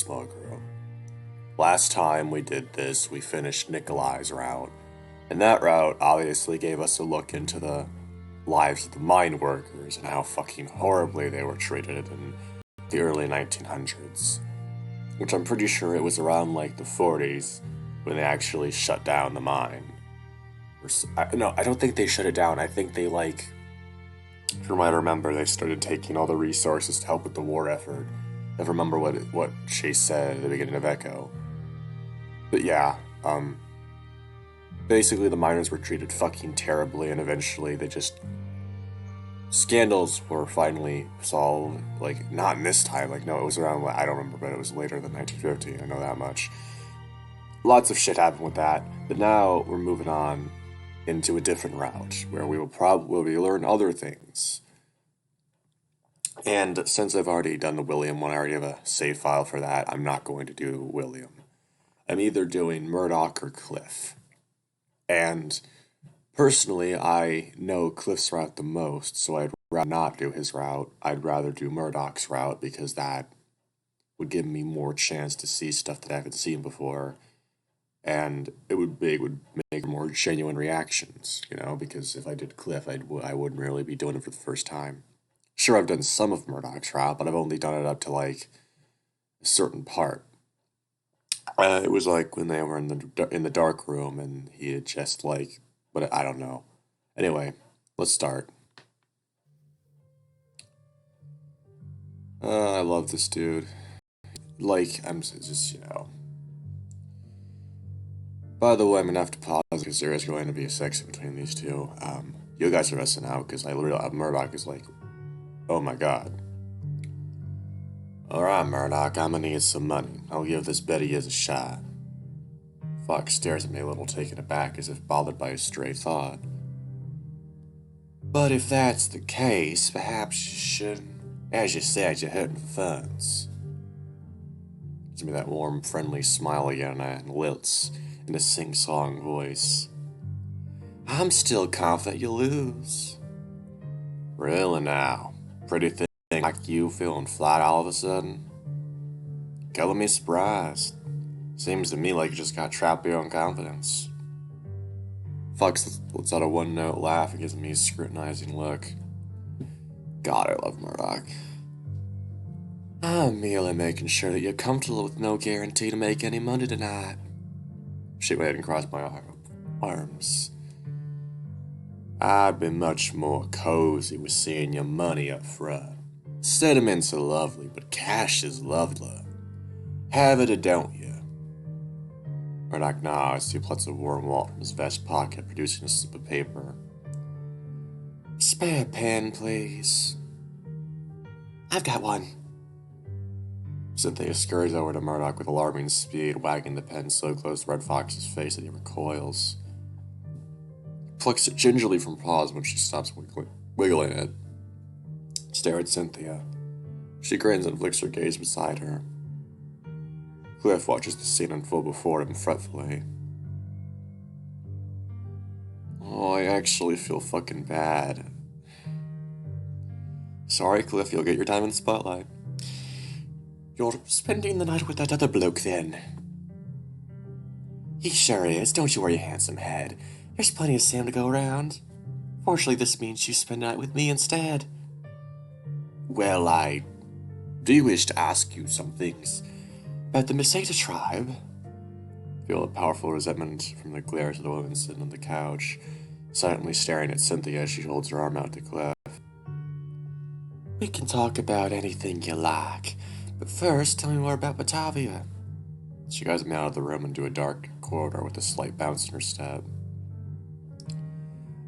smoke room. Last time we did this, we finished Nikolai's route, and that route obviously gave us a look into the lives of the mine workers and how fucking horribly they were treated in the early 1900s. Which I'm pretty sure it was around like the 40s when they actually shut down the mine. No, I don't think they shut it down. I think they from what I remember, they started taking all the resources to help with the war effort. I remember what Chase said at the beginning of Echo. But yeah, basically the miners were treated fucking terribly, and eventually scandals were finally solved. Like, not in this time, no, it was around, I don't remember, but it was later than 1950, I know that much. Lots of shit happened with that, but now we're moving on into a different route, where we will probably learn other things. And since I've already done the William one, I already have a save file for that, I'm not going to do William. I'm either doing Murdoch or Cliff. And personally, I know Cliff's route the most, so I'd rather not do his route. I'd rather do Murdoch's route, because that would give me more chance to see stuff that I haven't seen before. And it would make more genuine reactions, because if I did Cliff, I wouldn't really be doing it for the first time. Sure, I've done some of Murdoch's route, but I've only done it up to, a certain part. It was when they were in the dark room, and he had just, but I don't know. Anyway, let's start. I love this dude. I'm just, By the way, I'm gonna have to pause because there is going to be a sex between these two. You guys are missing out because Murdoch is oh my god. Alright, Murdoch, I'm gonna need some money. I'll give this Betty a shot. Fox stares at me a little taken aback, as if bothered by a stray thought. But if that's the case, perhaps you should, as you said, you're hurting for funds. Gives me that warm, friendly smile again and lilts in a sing-song voice. I'm still confident you'll lose. Really now? Pretty thing like you feeling flat all of a sudden? Color me surprised. Seems to me like you just got trapped by your own confidence. Fox lets out a one-note laugh and gives me a scrutinizing look. God, I love Murdoch. I'm merely making sure that you're comfortable with no guarantee to make any money tonight. Shake my head and cross my arms. I'd be much more cozy with seeing your money up front. Sentiments are lovely, but cash is lovely. Have it or don't you? Murdoch nods. He plucks a warm wallet from his vest pocket, producing a slip of paper. Spare pen, please. I've got one. Cynthia scurries over to Murdoch with alarming speed, wagging the pen so close to Red Fox's face that he recoils. He plucks it gingerly from paws when she stops wiggling it. Stare at Cynthia. She grins and flicks her gaze beside her. Cliff watches the scene unfold before him fretfully. Oh, I actually feel fucking bad. Sorry, Cliff, you'll get your time in the spotlight. You're spending the night with that other bloke, then? He sure is. Don't you worry, handsome head. There's plenty of Sam to go around. Fortunately, this means you spend the night with me instead. Well, I do wish to ask you some things about the Meseta tribe. Feel a powerful resentment from the glare to the woman sitting on the couch, silently staring at Cynthia as she holds her arm out to Cliff. We can talk about anything you like, but first, tell me more about Batavia. She guides me out of the room into a dark corridor with a slight bounce in her step.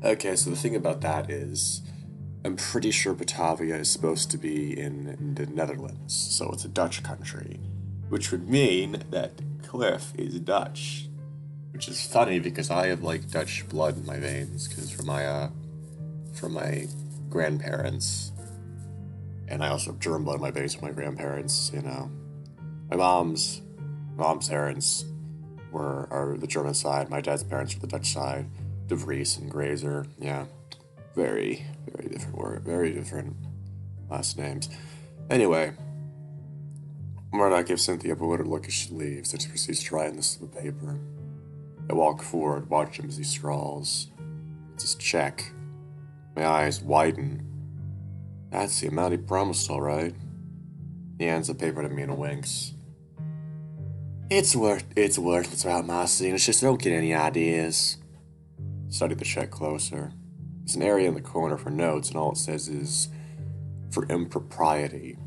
Okay, so the thing about that is, I'm pretty sure Batavia is supposed to be in the Netherlands, so it's a Dutch country, which would mean that Cliff is Dutch, which is funny because I have Dutch blood in my veins, because from my grandparents, and I also have German blood in my veins from my grandparents. My mom's parents are the German side, my dad's parents were the Dutch side, De Vries and Grazer, yeah. Very, very different word. Very different last names. Anyway, Murdoch gives Cynthia a bewildered look as she leaves, and she proceeds to write in the slip of paper. I walk forward, watch him as he scrawls. It's his check. My eyes widen. That's the amount he promised, all right. He hands the paper to me and winks. It's worthless without my signature, so don't get any ideas. Study the check closer. There's an area in the corner for notes, and all it says is, for impropriety.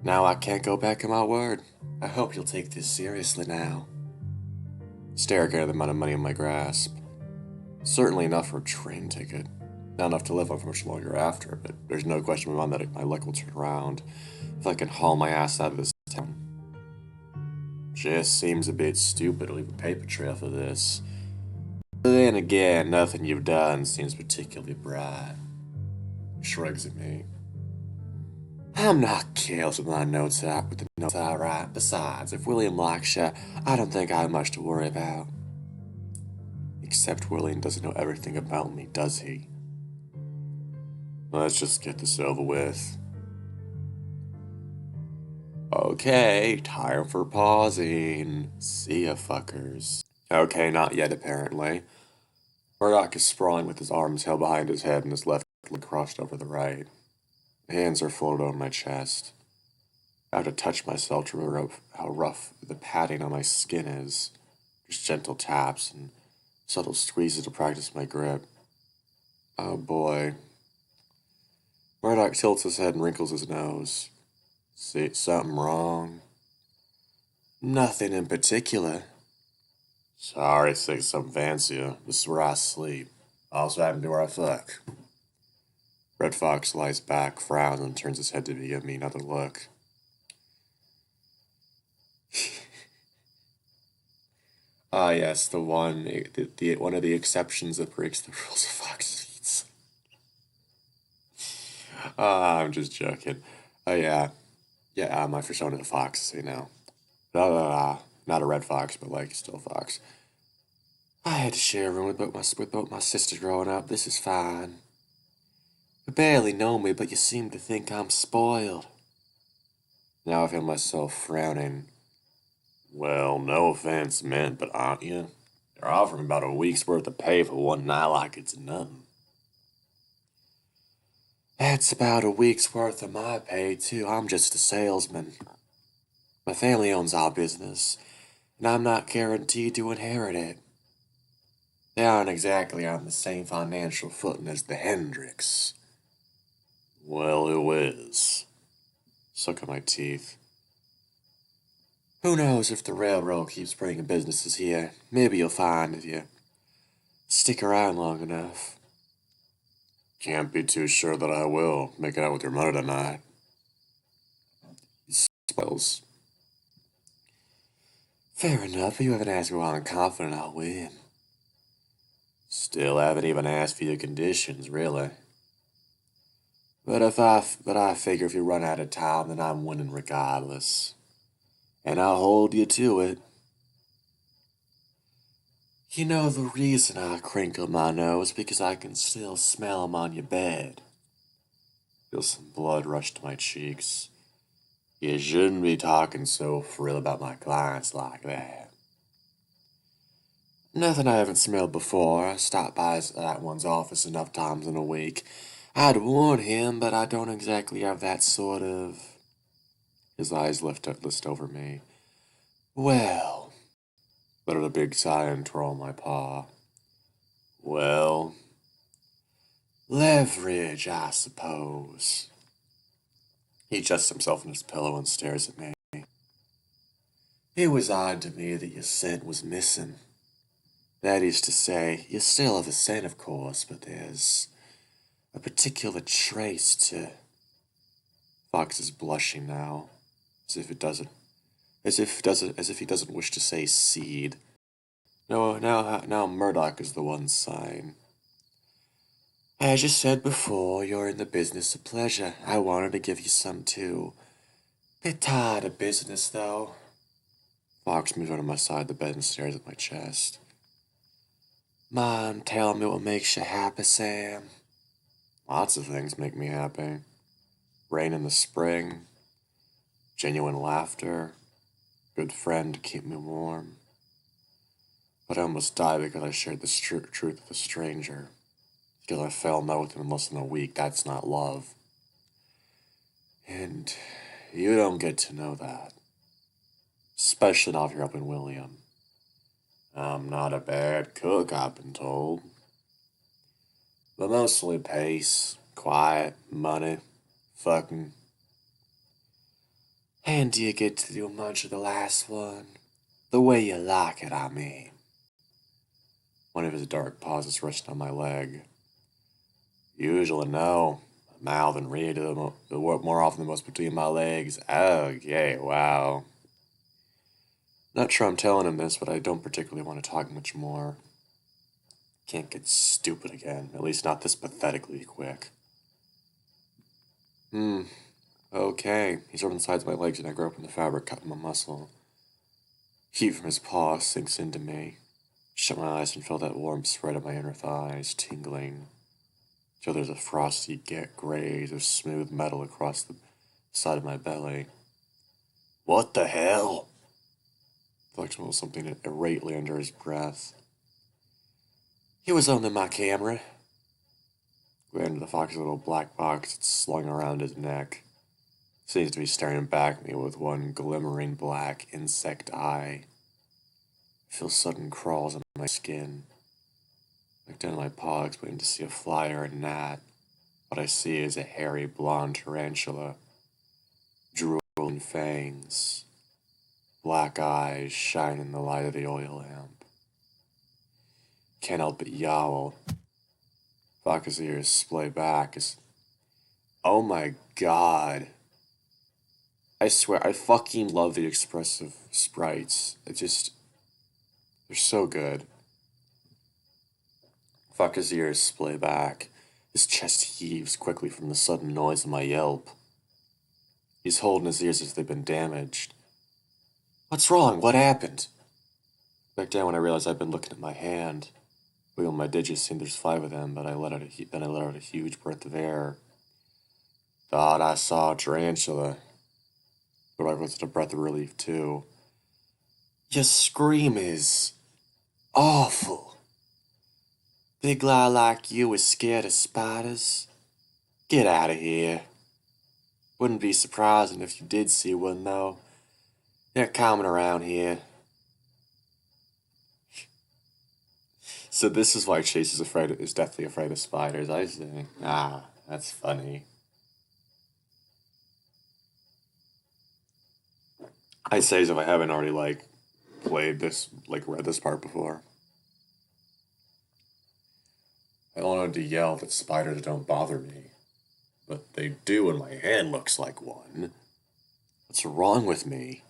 Now I can't go back on my word. I hope you'll take this seriously now. Stare again at the amount of money in my grasp. Certainly enough for a train ticket. Not enough to live on for much longer after, but there's no question in my mind that my luck will turn around if I can haul my ass out of this town. Just seems a bit stupid to leave a paper trail for this. But then again, nothing you've done seems particularly bright. He shrugs at me. I'm not careless with the notes I write. Besides, if William likes you, I don't think I have much to worry about. Except William doesn't know everything about me, does he? Let's just get this over with. Okay, time for pausing. See ya, fuckers. Okay, not yet, apparently. Murdoch is sprawling with his arms held behind his head and his left leg crossed over the right. Hands are folded on my chest. I have to touch myself to remember how rough the padding on my skin is. Just gentle taps and subtle squeezes to practice my grip. Oh boy. Murdoch tilts his head and wrinkles his nose. See, something wrong? Nothing in particular. Sorry to say something fancier. This is where I sleep. Also happen to where I fuck. Red Fox lies back, frowns, and turns his head to give me another look. Ah, yes, the one of the exceptions that breaks the rules of Fox Eats. I'm just joking. Oh, yeah. Yeah, my persona is a fox, you know. Not a red fox, but like still a fox. I had to share a room with both my sisters growing up. This is fine. You barely know me, but you seem to think I'm spoiled. Now I feel myself frowning. Well, no offense meant, but aren't you? They're offering about a week's worth of pay for one night like it's nothing. That's about a week's worth of my pay, too. I'm just a salesman. My family owns our business, and I'm not guaranteed to inherit it. They aren't exactly on the same financial footing as the Hendricks. Well, who is? Suck at my teeth. Who knows if the railroad keeps bringing businesses here. Maybe you'll find if you stick around long enough. Can't be too sure that I will make it out with your mother tonight. He smiles. Fair enough, but you haven't asked me why I'm confident I'll win. Still haven't even asked for your conditions, really. But I figure if you run out of time, then I'm winning regardless. And I'll hold you to it. You know the reason I crinkle my nose because I can still smell 'em on your bed. Feel some blood rush to my cheeks. You shouldn't be talking so frill about my clients like that. Nothing I haven't smelled before. I stop by that one's office enough times in a week. I'd warn him, but I don't exactly have that sort of... His eyes list over me. Well, let out a big sigh and twirl my paw. Well, leverage, I suppose. He adjusts himself in his pillow and stares at me. It was odd to me that your scent was missing. That is to say, you still have a scent, of course, but there's a particular trace to... Fox is blushing now, as if he doesn't wish to say seed. No, now Murdoch is the one sighing. As you said before, you're in the business of pleasure. I wanted to give you some too. Bit tired of business, though. Fox moves over to my side of the bed and stares at my chest. Mind telling me what makes you happy, Sam? Lots of things make me happy. Rain in the spring, genuine laughter, good friend to keep me warm. But I almost died because I shared the truth with a stranger. Because I fell in love with him in less than a week. That's not love. And you don't get to know that. Especially not if you're helping William. I'm not a bad cook, I've been told. But mostly pace, quiet, money, fucking. And do you get to do much of the last one? The way you like it, I mean. One of his dark pauses resting on my leg. Usually no. Mouth and read more often than most between my legs. Okay, wow. Not sure I'm telling him this, but I don't particularly want to talk much more. Can't get stupid again, at least not this pathetically quick. Okay. He's rubbing the sides of my legs and I grow up in the fabric, cutting my muscle. Heat from his paw sinks into me. Shut my eyes and feel that warm spread of my inner thighs, tingling. So there's a frosty graze of smooth metal across the side of my belly. What the hell? Flex mumbled something irately under his breath. He was on my camera. Glared into the fox's little black box that's slung around his neck. Seems to be staring back at me with one glimmering black insect eye. I feel sudden crawls under my skin. Look down at my paw, expecting to see a fly or a gnat. What I see is a hairy blonde tarantula. Drooling fangs. Black eyes shine in the light of the oil lamp. Can't help but yowl. Fox's ears splay back as... Oh my god. I swear, I fucking love the expressive sprites. They're so good. Fox's ears splay back. His chest heaves quickly from the sudden noise of my yelp. He's holding his ears as if they've been damaged. What's wrong? What happened? Back down when I realized I'd been looking at my hand. Wiggling my digits, seeing there's 5 of them, but I let out a huge breath of air. Thought I saw a tarantula. But I was a breath of relief too. Your scream is awful. Big guy like you is scared of spiders? Get out of here. Wouldn't be surprising if you did see one, though. They're common around here. So this is why Chase is deathly afraid of spiders, I see. Ah, that's funny. I say as if I haven't already, read this part before. I wanted to yell that spiders don't bother me. But they do when my hand looks like one. What's wrong with me?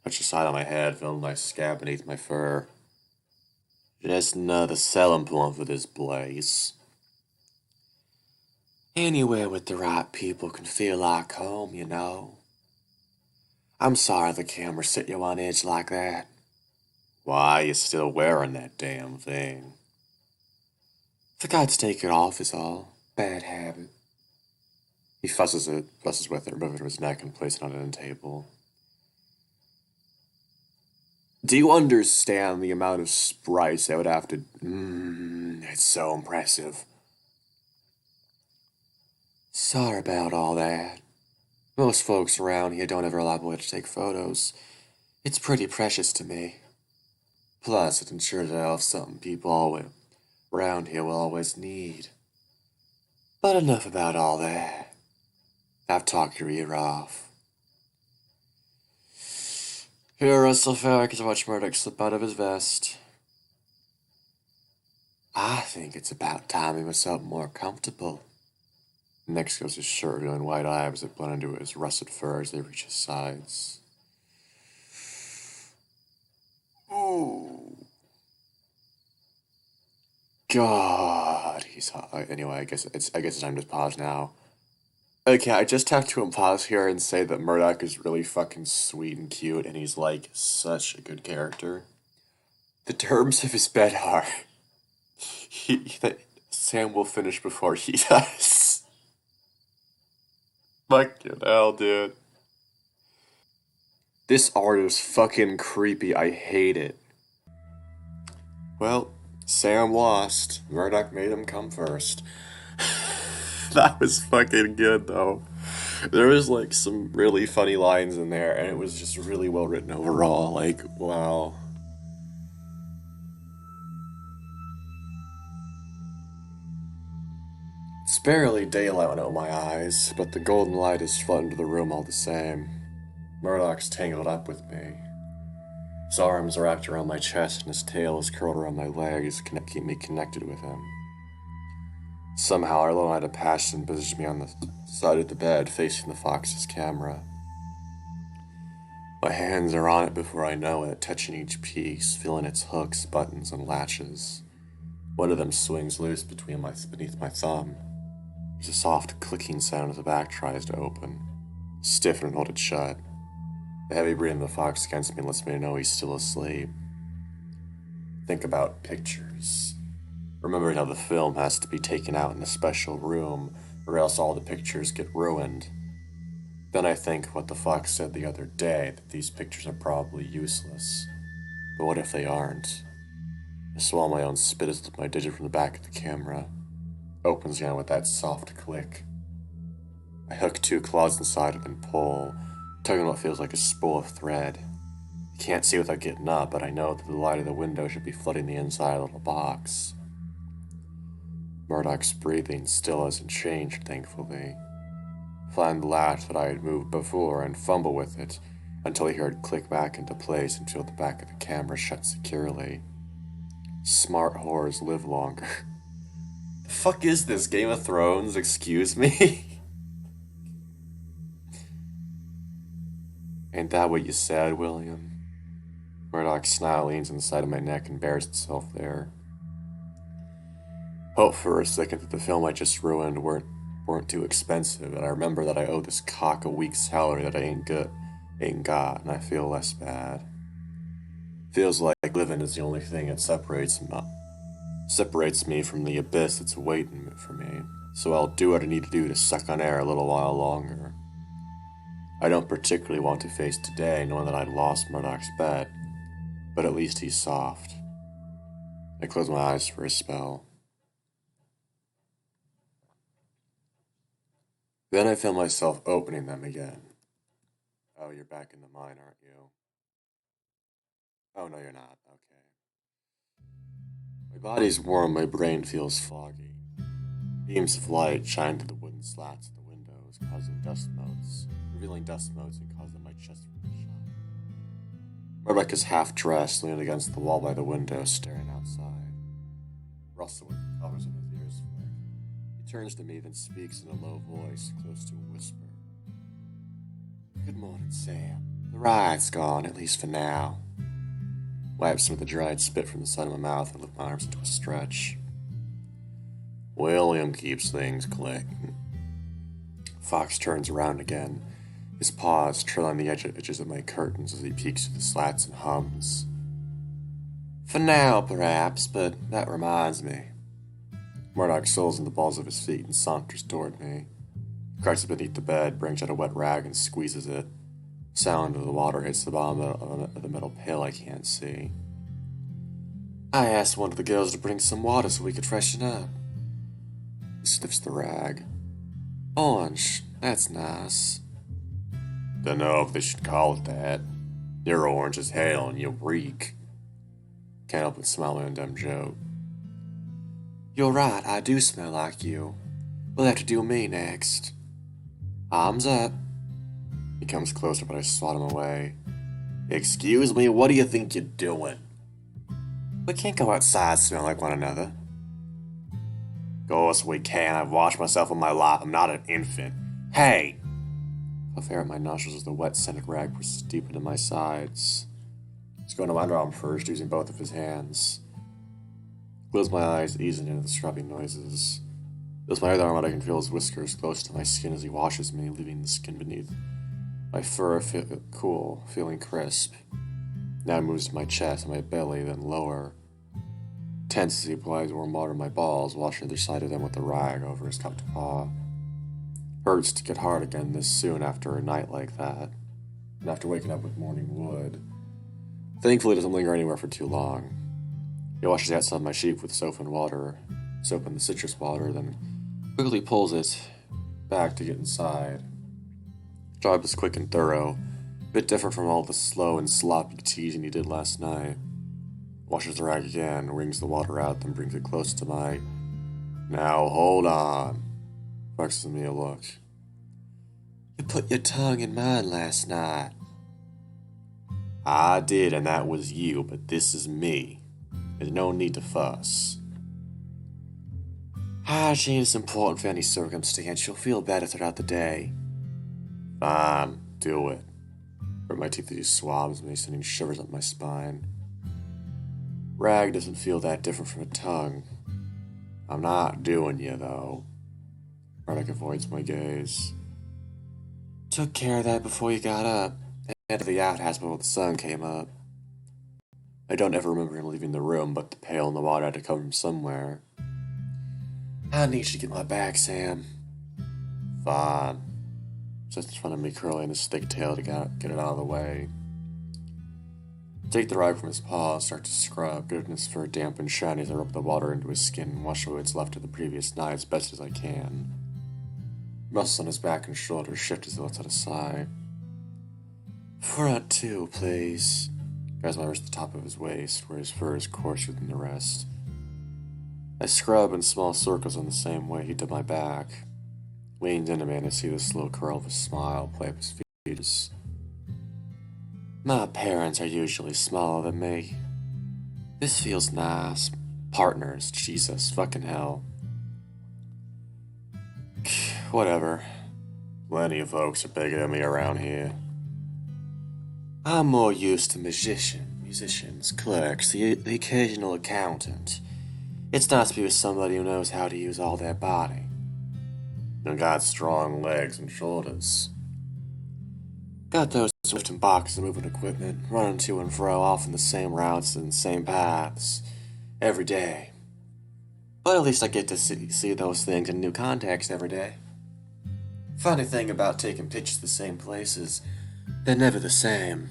Touch the side of my head, feeling my scab beneath my fur. Just another selling point for this place. Anywhere with the right people can feel like home, you know. I'm sorry the camera set you on edge like that. Why are you still wearing that damn thing? Forgot to take it off is all. Bad habit. He fusses with it, removing it from his neck and placing it on a end table. Do you understand the amount of sprites I would have to... it's so impressive. Sorry about all that. Most folks around here don't ever allow me to take photos. It's pretty precious to me. Plus, it ensures that I'll have something people around here will always need. But enough about all that. I've talked your ear off. Here, Russell Farrick as I watch Murdoch slip out of his vest. I think it's about time he was something more comfortable. Next goes his shirt, revealing white eyes that blend into his russet fur as they reach his sides. Ooh. God, he's hot. Anyway, I guess it's time to pause now. Okay, I just have to pause here and say that Murdoch is really fucking sweet and cute, and he's such a good character. The terms of his bed are that Sam will finish before he does. Fucking hell, dude. This art is fucking creepy. I hate it. Well, Sam lost. Murdoch made him come first. That was fucking good, though. There was like some really funny lines in there, and it was just really well written overall. Like, wow. It's barely daylight when I open my eyes, but the golden light is flooding into the room all the same. Murdoch's tangled up with me. His arms are wrapped around my chest, and his tail is curled around my legs to keep me connected with him. Somehow, our little night of passion positioned me on the side of the bed, facing the fox's camera. My hands are on it before I know it, touching each piece, feeling its hooks, buttons, and latches. One of them swings loose beneath my thumb. There's a soft clicking sound as the back tries to open. Stiffen and hold it shut. The heavy breathing of the fox against me lets me know he's still asleep. Think about pictures. Remembering how the film has to be taken out in a special room, or else all the pictures get ruined. Then I think what the fox said the other day, that these pictures are probably useless. But what if they aren't? I swallow my own spit as I lift my digit from the back of the camera. Opens again with that soft click. I hook 2 claws inside it and pull, tugging what feels like a spool of thread. I can't see without getting up, but I know that the light of the window should be flooding the inside of the little box. Murdoch's breathing still hasn't changed, thankfully. Find the latch that I had moved before and fumble with it until I hear it click back into place and feel the back of the camera shut securely. Smart whores live longer. The fuck is this, Game of Thrones? Excuse me? Ain't that what you said, William? Murdoch's snarl leans on the side of my neck and bears itself there. Hope for a second that the film I just ruined weren't too expensive, and I remember that I owe this cock a week's salary that I ain't got, and I feel less bad. Feels like living is the only thing that separates me from the abyss that's waiting for me, so I'll do what I need to do to suck on air a little while longer. I don't particularly want to face today knowing that I'd lost Murdoch's bet, but at least he's soft. I close my eyes for a spell. Then I feel myself opening them again. Oh, you're back in the mine, aren't you? Oh, no, you're not. Okay. My body's warm, my brain feels foggy. Beams of light shine through the wooden slats of the windows, revealing dust motes and causing my chest to shine. Murdoch is half dressed, leaning against the wall by the window, staring outside. Rustle with the colors in his ears flick. He turns to me, then speaks in a low voice, close to a whisper. Good morning, Sam. The ride's gone, at least for now. Wipe some of the dried spit from the side of my mouth and lift my arms into a stretch. William keeps things clicking. Fox turns around again, his paws trailing the edges of my curtains as he peeks through the slats and hums. For now, perhaps, but that reminds me. Murdoch soles in the balls of his feet and saunters toward me. He crouches beneath the bed, brings out a wet rag and squeezes it. Sound of the water hits the bottom of the metal pail I can't see. I asked one of the girls to bring some water so we could freshen up. He sniffs the rag. Orange, that's nice. Dunno if they should call it that. You're orange as hell and you reek. Can't help but smile my own dumb joke. You're right, I do smell like you. We'll have to do me next. Arms up. He comes closer, but I swat him away. Excuse me, what do you think you're doing? We can't go outside smelling like one another. Course we can. I've washed myself in my life. I'm not an infant. Hey! Puff air at my nostrils as the wet scented rag pushes deep into my sides. He's going to my underarm first, using both of his hands. Close my eyes, easing into the scrubbing noises. Feels my other arm out, I can feel his whiskers close to my skin as he washes me, leaving the skin beneath my fur cool, feeling crisp. Now it moves to my chest and my belly, then lower. Tense as he applies warm water to my balls, washing either side of them with a rag over his cupped paw. Hurts to get hard again this soon after a night like that. and after waking up with morning wood. Thankfully, it doesn't linger anywhere for too long. He washes the outside of my sheep with soap and the citrus water, then quickly pulls it back to get inside. Job is quick and thorough, a bit different from all the slow and sloppy teasing he did last night. Washes the rag again, wrings the water out, then brings it close to my... Now hold on, flexes me a look. You put your tongue in mine last night. I did, and that was you, but this is me. There's no need to fuss. Hygiene is important for any circumstance. You'll feel better throughout the day. Fine, do it. Grit my teeth as he swabs me, sending shivers up my spine. Rag doesn't feel that different from a tongue. I'm not doing you, though. Murdoch avoids my gaze. Took care of that before you got up. Head to the outhouse before the sun came up. I don't ever remember him leaving the room, but the pail and the water had to come from somewhere. I need you to get my bag, Sam. Fine. Sits in front of me, curling his thick tail to get it out of the way. Take the rag from his paw and start to scrub, getting his fur damp and shiny as I rub the water into his skin and wash away what's left of the previous night as best as I can. Muscles on his back and shoulders shift as he lets out a sigh. Front two, please. Grabs my wrist at the top of his waist, where his fur is coarser than the rest. I scrub in small circles in the same way he did my back. Leans into me and I see the slow curl of his smile play up his features. My parents are usually smaller than me. This feels nice. Partners, Jesus, fucking hell. Whatever. Plenty of folks are bigger than me around here. I'm more used to musicians, clerks, the occasional accountant. It's nice to be with somebody who knows how to use all their body. And got strong legs and shoulders. Got those lifting boxes and moving equipment, running to and fro, off in the same routes and same paths, every day. But at least I get to see those things in new context every day. Funny thing about taking pictures of the same places, they're never the same.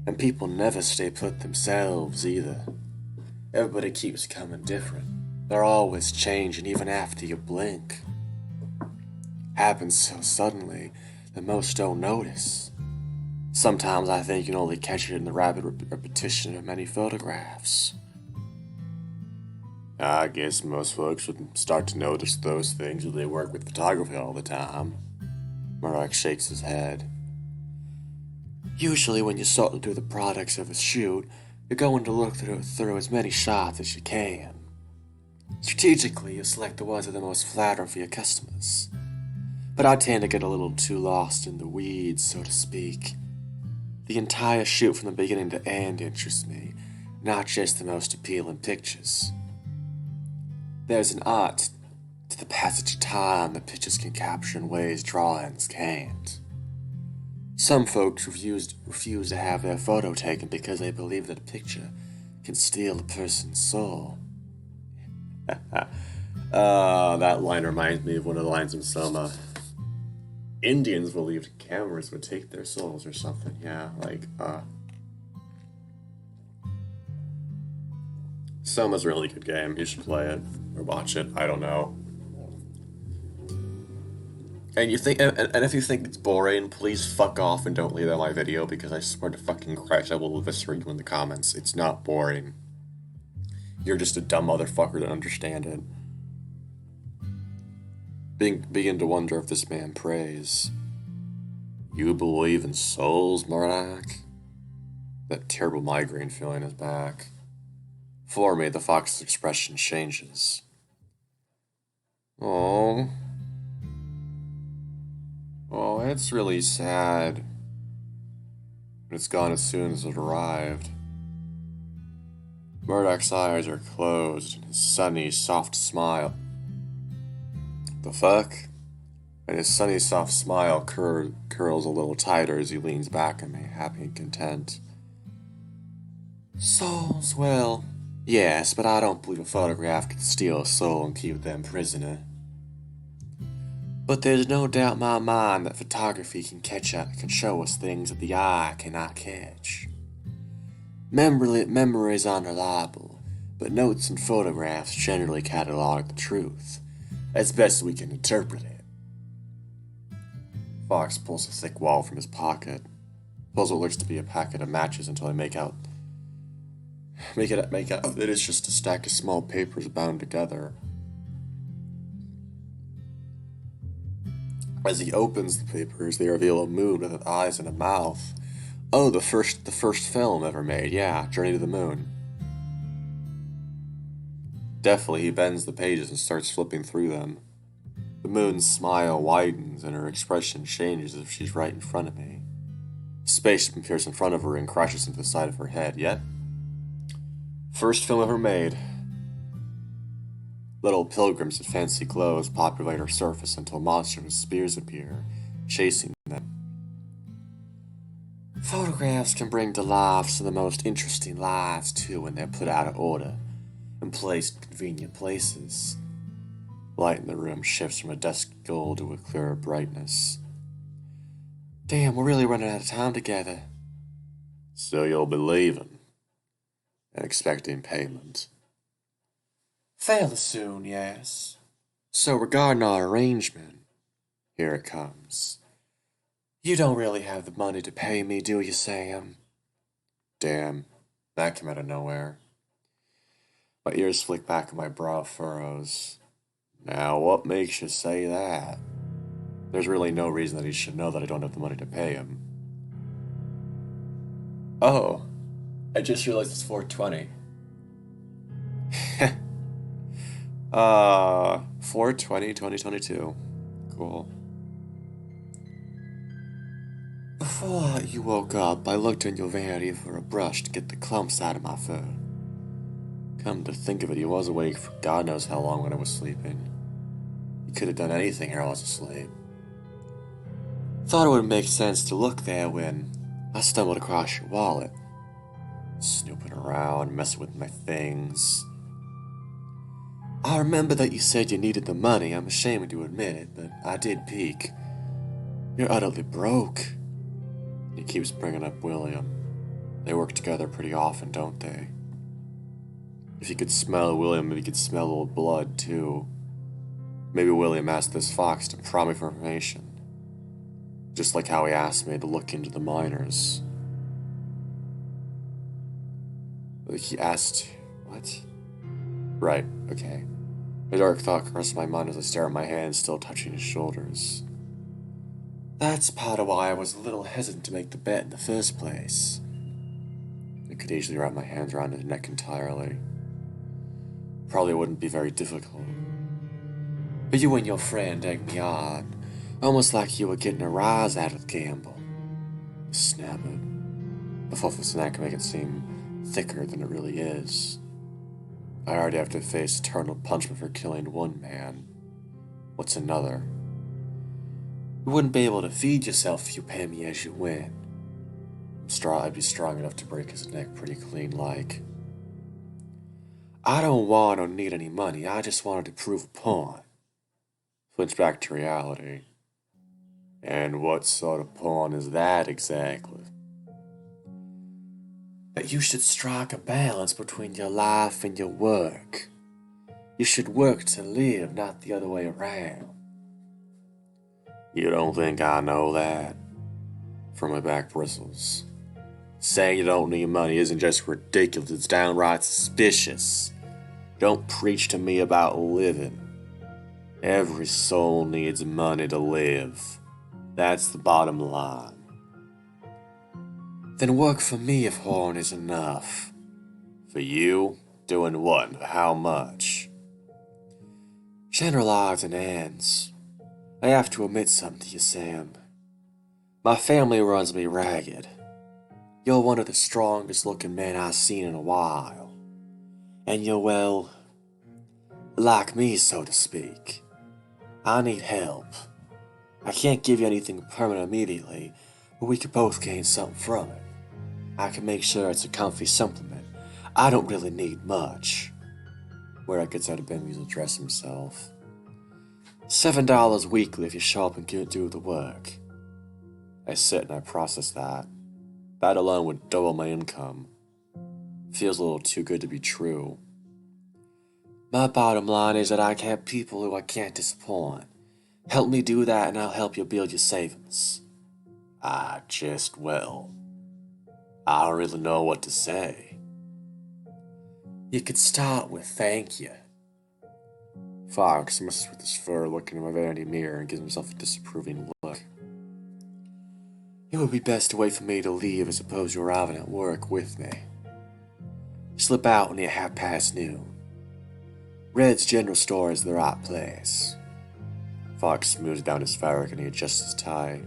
And people never stay put themselves either. Everybody keeps coming different. They're always changing even after you blink. Happens so suddenly that most don't notice. Sometimes I think you can only catch it in the rapid repetition of many photographs. I guess most folks would start to notice those things if they work with photography all the time. Murdoch shakes his head. Usually when you're sorting through the products of a shoot, you're going to look through as many shots as you can. Strategically, you select the ones that are the most flattering for your customers. But I tend to get a little too lost in the weeds, so to speak. The entire shoot from the beginning to end interests me, not just the most appealing pictures. There's an art to the passage of time that pictures can capture in ways drawings can't. Some folks refuse to have their photo taken because they believe that a picture can steal a person's soul. That line reminds me of one of the lines in Selma. Indians believed cameras would take their souls or something. Yeah, Selma's a really good game. You should play it or watch it. I don't know. And if you think it's boring, please fuck off and don't leave out my video because I swear to fucking Christ I will eviscerate you in the comments. It's not boring. You're just a dumb motherfucker to understand it. Begin to wonder if this man prays. You believe in souls, Murdoch? That terrible migraine feeling is back. For me, the fox's expression changes. Oh, it's really sad. But it's gone as soon as it arrived. Murdoch's eyes are closed, and his sunny, soft smile. The fuck? And his sunny, soft smile curls a little tighter as he leans back at me, happy and content. Souls, well, yes, but I don't believe a photograph can steal a soul and keep them prisoner. But there's no doubt in my mind that photography can show us things that the eye cannot catch. Memory is unreliable, but notes and photographs generally catalog the truth, as best we can interpret it. Fox pulls a thick wall from his pocket, pulls what looks to be a packet of matches until I make out that it's just a stack of small papers bound together. As he opens the papers, they reveal a moon with eyes and a mouth. Oh, the first film ever made, yeah, Journey to the Moon. Deftly, he bends the pages and starts flipping through them. The moon's smile widens and her expression changes as if she's right in front of me. Space appears in front of her and crashes into the side of her head, yet first film ever made. Little pilgrims in fancy clothes populate her surface until monsters with spears appear, chasing them. Photographs can bring to life some of the most interesting lives, too, when they're put out of order and placed in convenient places. Light in the room shifts from a dusky gold to a clearer brightness. Damn, we're really running out of time together. So you'll be leaving and expecting payment. Fairly soon, yes. So regarding our arrangement, here it comes. You don't really have the money to pay me, do you, Sam? Damn, that came out of nowhere. My ears flick back and my brow furrows. Now, what makes you say that? There's really no reason that he should know that I don't have the money to pay him. Oh, I just realized it's 420. 420, 2022. Cool. Before you woke up, I looked in your vanity for a brush to get the clumps out of my fur. Come to think of it, he was awake for God knows how long when I was sleeping. He could have done anything here while I was asleep. Thought it would make sense to look there when I stumbled across your wallet. Snooping around, messing with my things. I remember that you said you needed the money. I'm ashamed to admit it, but I did peek. You're utterly broke. He keeps bringing up William. They work together pretty often, don't they? If he could smell William, maybe he could smell old blood, too. Maybe William asked this fox to prod me for information. Just like how he asked me to look into the miners. He asked... what? Right, okay. A dark thought crossed my mind as I stare at my hands still touching his shoulders. That's part of why I was a little hesitant to make the bet in the first place. I could easily wrap my hands around his neck entirely. Probably wouldn't be very difficult. But you and your friend egged me on, almost like you were getting a rise out of the gamble. Snap it. A fluffy snack can make it seem thicker than it really is. I already have to face eternal punishment for killing one man. What's another? You wouldn't be able to feed yourself if you pay me as you win. I'd be strong enough to break his neck pretty clean like. I don't want or need any money, I just wanted to prove a point. Flinch back to reality. And what sort of pawn is that exactly? That you should strike a balance between your life and your work. You should work to live, not the other way around. You don't think I know that? From my back bristles. Saying you don't need money isn't just ridiculous, it's downright suspicious. Don't preach to me about living. Every soul needs money to live. That's the bottom line. Then work for me if horn is enough. For you? Doing what and how much? General odds and ends. I have to admit something to you, Sam. My family runs me ragged. You're one of the strongest looking men I've seen in a while. And you're, well, like me, so to speak. I need help. I can't give you anything permanent immediately, but we could both gain something from it. I can make sure it's a comfy supplement. I don't really need much. Murdoch gets out of bed and begins to dress himself. $7 weekly if you show up and do the work. I sit and I process that. That alone would double my income. Feels a little too good to be true. My bottom line is that I have people who I can't disappoint. Help me do that and I'll help you build your savings. I don't really know what to say. You could start with thank you. Fox messes with his fur, looking in my vanity mirror and gives himself a disapproving look. It would be best to wait for me to leave as opposed to arriving at work with me. Slip out near noon. Red's General Store is the right place. Fox smooths down his fabric and he adjusts his tie.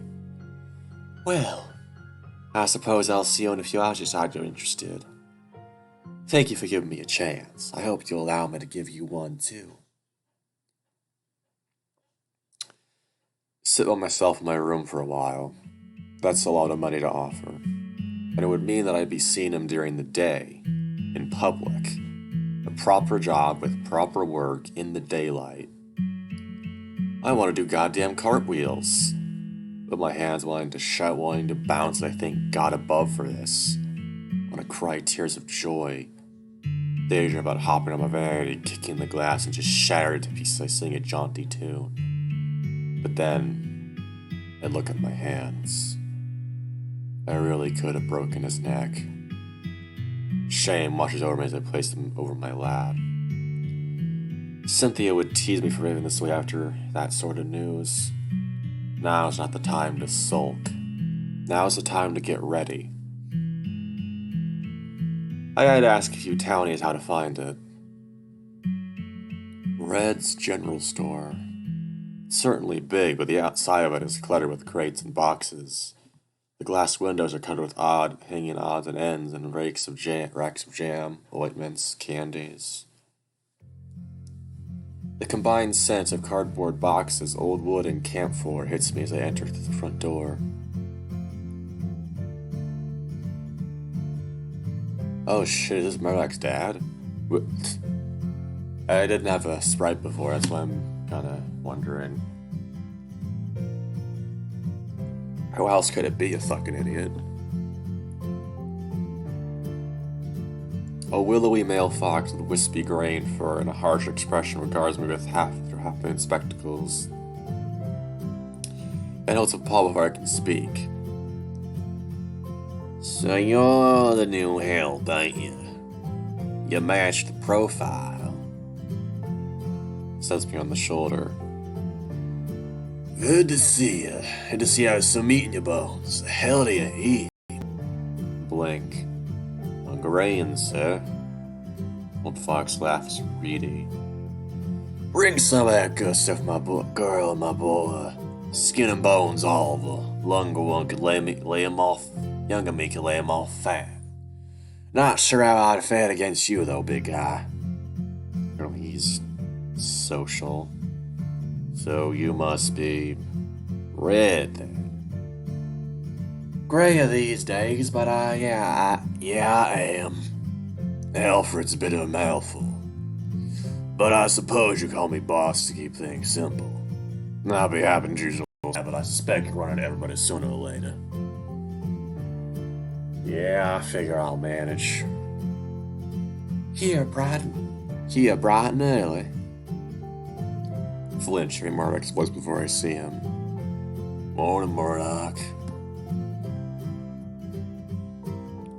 Well, I suppose I'll see you in a few hours if you're interested. Thank you for giving me a chance. I hope you'll allow me to give you one too. Sit by myself in my room for a while. That's a lot of money to offer. And it would mean that I'd be seeing him during the day, in public. A proper job with proper work in the daylight. I want to do goddamn cartwheels. But my hands wanting to shout, wanting to bounce, and I thank God above for this. I want to cry tears of joy. Daydream about hopping on my vanity, kicking the glass, and just shatter it to pieces I sing a jaunty tune. But then, I look at my hands. I really could have broken his neck. Shame washes over me as I place them over my lap. Cynthia would tease me for behaving this way after that sort of news. Now's not the time to sulk. Now's the time to get ready. I had to ask a few townies how to find it. Red's General Store. Certainly big, but the outside of it is cluttered with crates and boxes. The glass windows are covered with hanging odds and ends and racks of jam, ointments, candies. The combined sense of cardboard boxes, old wood, and camphor hits me as I enter through the front door. Oh shit, is this Murdoch's dad? I didn't have a Sprite before, that's why I'm kinda wondering. How else could it be, you fucking idiot? A willowy male fox with wispy graying fur and a harsh expression regards me with half-moon spectacles. And holds a paw before I can speak. So you're the new help, ain't you? You match the profile. Sets me on the shoulder. Good to see you. Good to see you have some meat in your bones. The hell do you eat? Blink. Hungarian, sir. Old Fox laughs greedy. Bring some of that good stuff, my girl and my boy. Skin and bones, all of the younger one could lay him off. Younger me could lay him off fat. Not sure how I'd fare against you, though, big guy. He's social. So you must be red, then. Grayer these days, but yeah, I am. Alfred's a bit of a mouthful. But I suppose you call me boss to keep things simple. I'll be happy to choose but I suspect you're running everybody sooner or later. Yeah, I figure I'll manage. Here, bright and early. Flinch, hearing Murdoch's voice before I see him. Morning, Murdoch.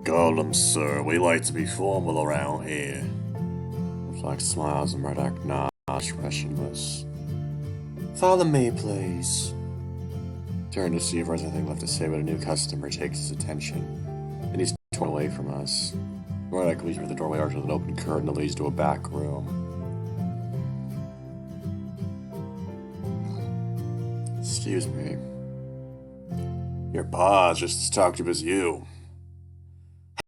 Call him, sir. We like to be formal around here. Fox smiles and Murdoch nods, expressionless. Follow me, please. Turn to see if there's anything left to say, but a new customer takes his attention, and he's torn away from us. Murdoch leads me to the doorway arch with an open curtain that leads to a back room. Excuse me. Your pa's just as talkative as you.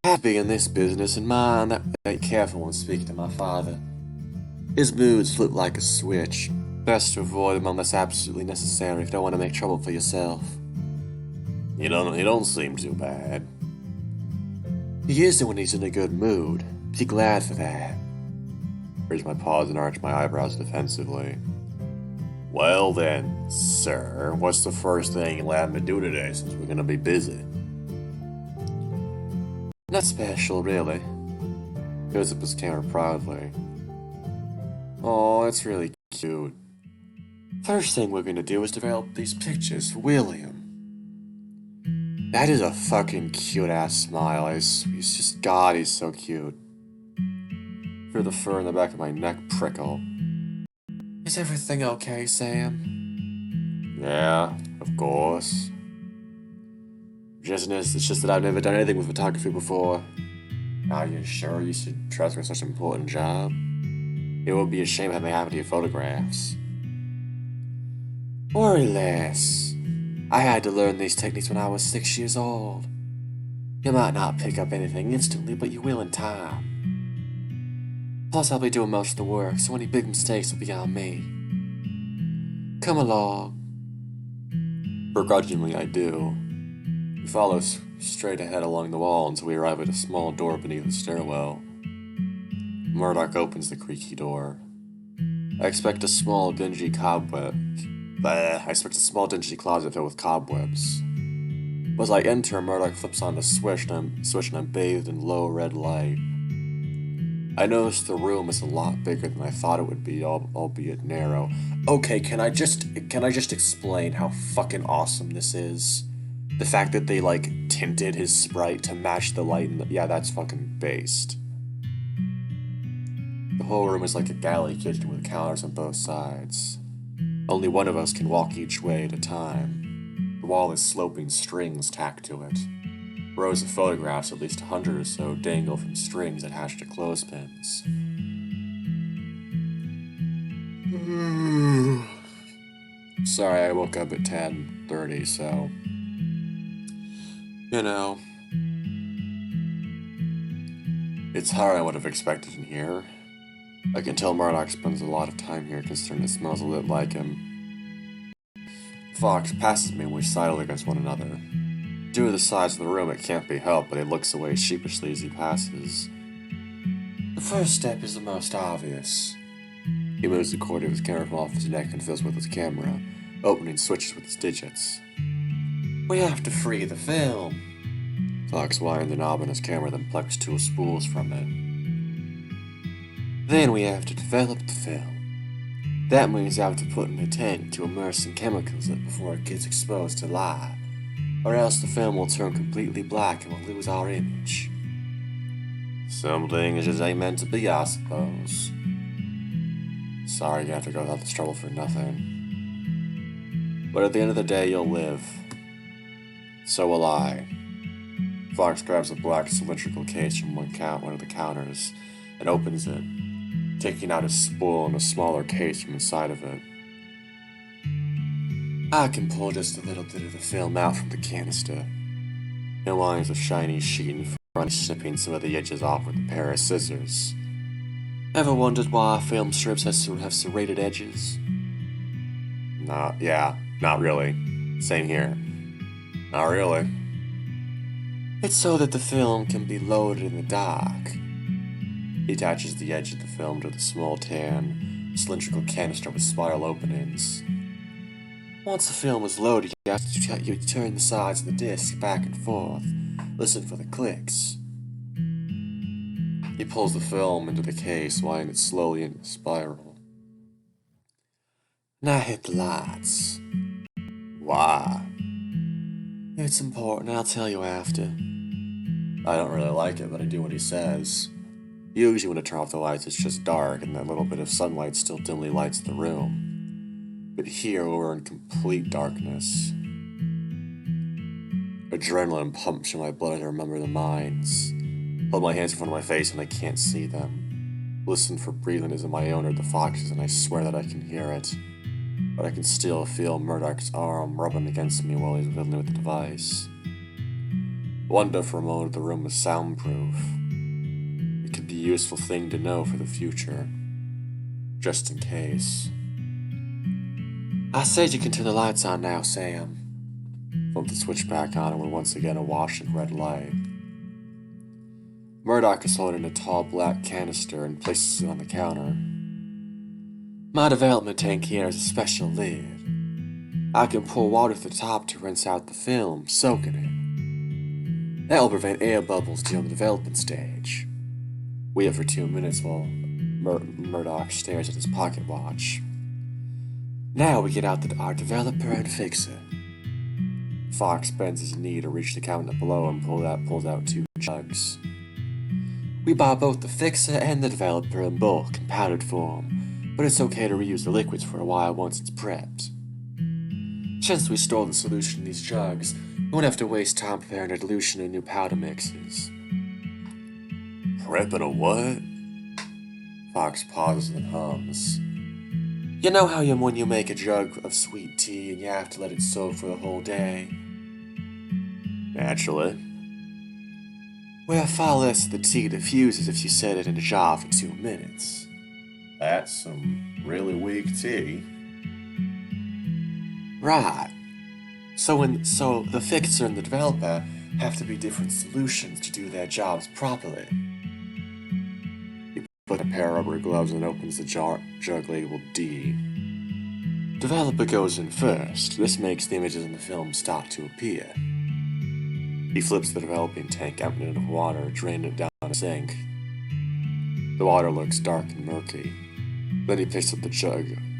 Happy in this business and mind that be careful when speaking to my father. His moods flip like a switch. Best to avoid them unless absolutely necessary if you don't want to make trouble for yourself. You don't seem too bad. He is when he's in a good mood. Be glad for that. Raise my paws and arch my eyebrows defensively. Well then, sir, what's the first thing you'll have me do today since we're gonna be busy? Not special, really. Goes up his camera proudly. Oh, that's really cute. First thing we're gonna do is develop these pictures for William. That is a fucking cute-ass smile. He's just, God, he's so cute. Feel the fur in the back of my neck prickle. Is everything okay, Sam? Yeah, of course. It's just that I've never done anything with photography before. Are you sure you should trust me with such an important job? It would be a shame having happened to your photographs. Worry less. I had to learn these techniques when I was 6 years old. You might not pick up anything instantly, but you will in time. Plus, I'll be doing most of the work, so any big mistakes will be on me. Come along. Begrudgingly, I do. We follow straight ahead along the wall until we arrive at a small door beneath the stairwell. Murdoch opens the creaky door. I expect a small, dingy closet filled with cobwebs. But as I enter, Murdoch flips on the switch and I'm bathed in low red light. I notice the room is a lot bigger than I thought it would be, albeit narrow. Okay, can I just explain how fucking awesome this is? The fact that they, tinted his sprite to match the light yeah, that's fucking based. The whole room is like a galley kitchen with counters on both sides. Only one of us can walk each way at a time. The wall has sloping strings tacked to it. Rows of photographs, at least 100 or so, dangle from strings attached to clothespins. Sorry, I woke up at 10:30, so... You know... It's harder than I would have expected in here. I can tell Murdoch spends a lot of time here considering it smells a little like him. Fox passes me and we sidle against one another. Due to the size of the room, it can't be helped, but he looks away sheepishly as he passes. The first step is the most obvious. He moves the cord of his camera from off his neck and fills with his camera, opening switches with his digits. We have to free the film. Fox winds the knob on his camera, then plucks 2 spools from it. Then we have to develop the film. That means you have to put in a tank to immerse in chemicals before it gets exposed to light, or else the film will turn completely black and we'll lose our image. Some things just ain't meant to be, I suppose. Sorry you have to go without this trouble for nothing. But at the end of the day, you'll live. So will I. Fox grabs a black cylindrical case from one of the counters and opens it, taking out a spool and a smaller case from inside of it. I can pull just a little bit of the film out from the canister. He lines a shiny sheet in front, snipping some of the edges off with a pair of scissors. Ever wondered why film strips have serrated edges? Not really. Same here. Not really. It's so that the film can be loaded in the dark. He attaches the edge of the film to the small tan, cylindrical canister with spiral openings. Once the film is loaded, you turn the sides of the disc back and forth, listen for the clicks. He pulls the film into the case, winding it slowly into a spiral. Now hit the lights. Why? It's important, I'll tell you after. I don't really like it, but I do what he says. Usually when I turn off the lights, it's just dark, and that little bit of sunlight still dimly lights the room. But here, we're in complete darkness. Adrenaline pumps in my blood as I remember the mines. Hold my hands in front of my face and I can't see them. Listen for breathing as in my own or the fox's, and I swear that I can hear it. But I can still feel Murdoch's arm rubbing against me while he's fiddling with the device. Wonder for a moment if the room was soundproof. It could be a useful thing to know for the future. Just in case. I said you can turn the lights on now, Sam. Flip the switch back on and we're once again awash in red light. Murdoch is holding a tall black canister and places it on the counter. My development tank here has a special lid. I can pour water to the top to rinse out the film, soaking it. That will prevent air bubbles during the development stage. We have for 2 minutes while Murdoch stares at his pocket watch. Now we get out our developer and fixer. Fox bends his knee to reach the cabinet below and pulls out 2 jugs. We buy both the fixer and the developer in bulk in powdered form, but it's okay to reuse the liquids for a while once it's prepped. Since we store the solution in these jugs, we won't have to waste time preparing a dilution in new powder mixes. Prepping a what? Fox pauses and hums. You know how when you make a jug of sweet tea and you have to let it soak for the whole day? Naturally. Well, far less of the tea diffuses if you set it in a jar for 2 minutes. That's some really weak tea. Right. So the fixer and the developer have to be different solutions to do their jobs properly. He puts a pair of rubber gloves and opens the jug labeled D. Developer goes in first. This makes the images in the film start to appear. He flips the developing tank, emptying it of water, draining it down a sink. The water looks dark and murky. Then he picks up the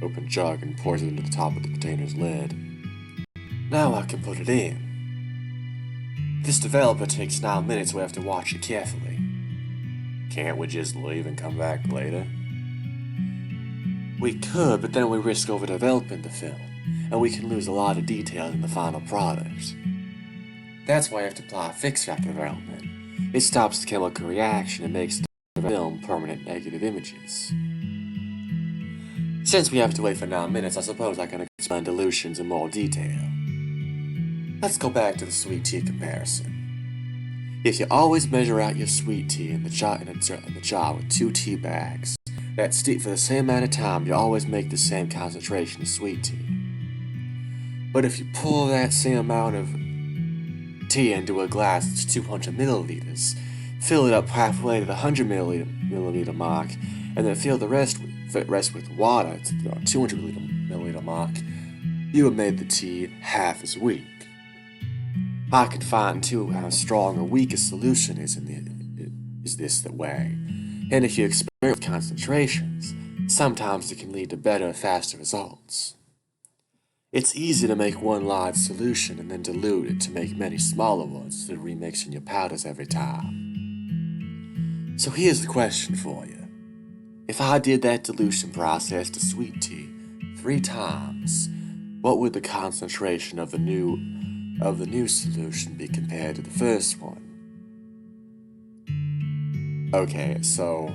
open jug, and pours it into the top of the container's lid. Now I can put it in. This developer takes 9 minutes, we have to watch it carefully. Can't we just leave and come back later? We could, but then we risk overdeveloping the film, and we can lose a lot of details in the final product. That's why you have to apply a fixer after development. It stops the chemical reaction and makes the film permanent negative images. Since we have to wait for 9 minutes, I suppose I can explain dilutions in more detail. Let's go back to the sweet tea comparison. If you always measure out your sweet tea in the jar with 2 tea bags, that steep for the same amount of time, you always make the same concentration of sweet tea. But if you pour that same amount of tea into a glass that's 200 milliliters, fill it up halfway to the 100 milliliter mark, and then fill the rest with water to the 200 milliliter mark, you have made the tea half as weak. I can find too how strong or weak a solution is this way, and if you experiment with concentrations, sometimes it can lead to better, faster results. It's easy to make one large solution and then dilute it to make many smaller ones instead of remixing your powders every time. So here's the question for you. If I did that dilution process to sweet tea 3 times, what would the concentration of the new solution be compared to the first one? Okay, so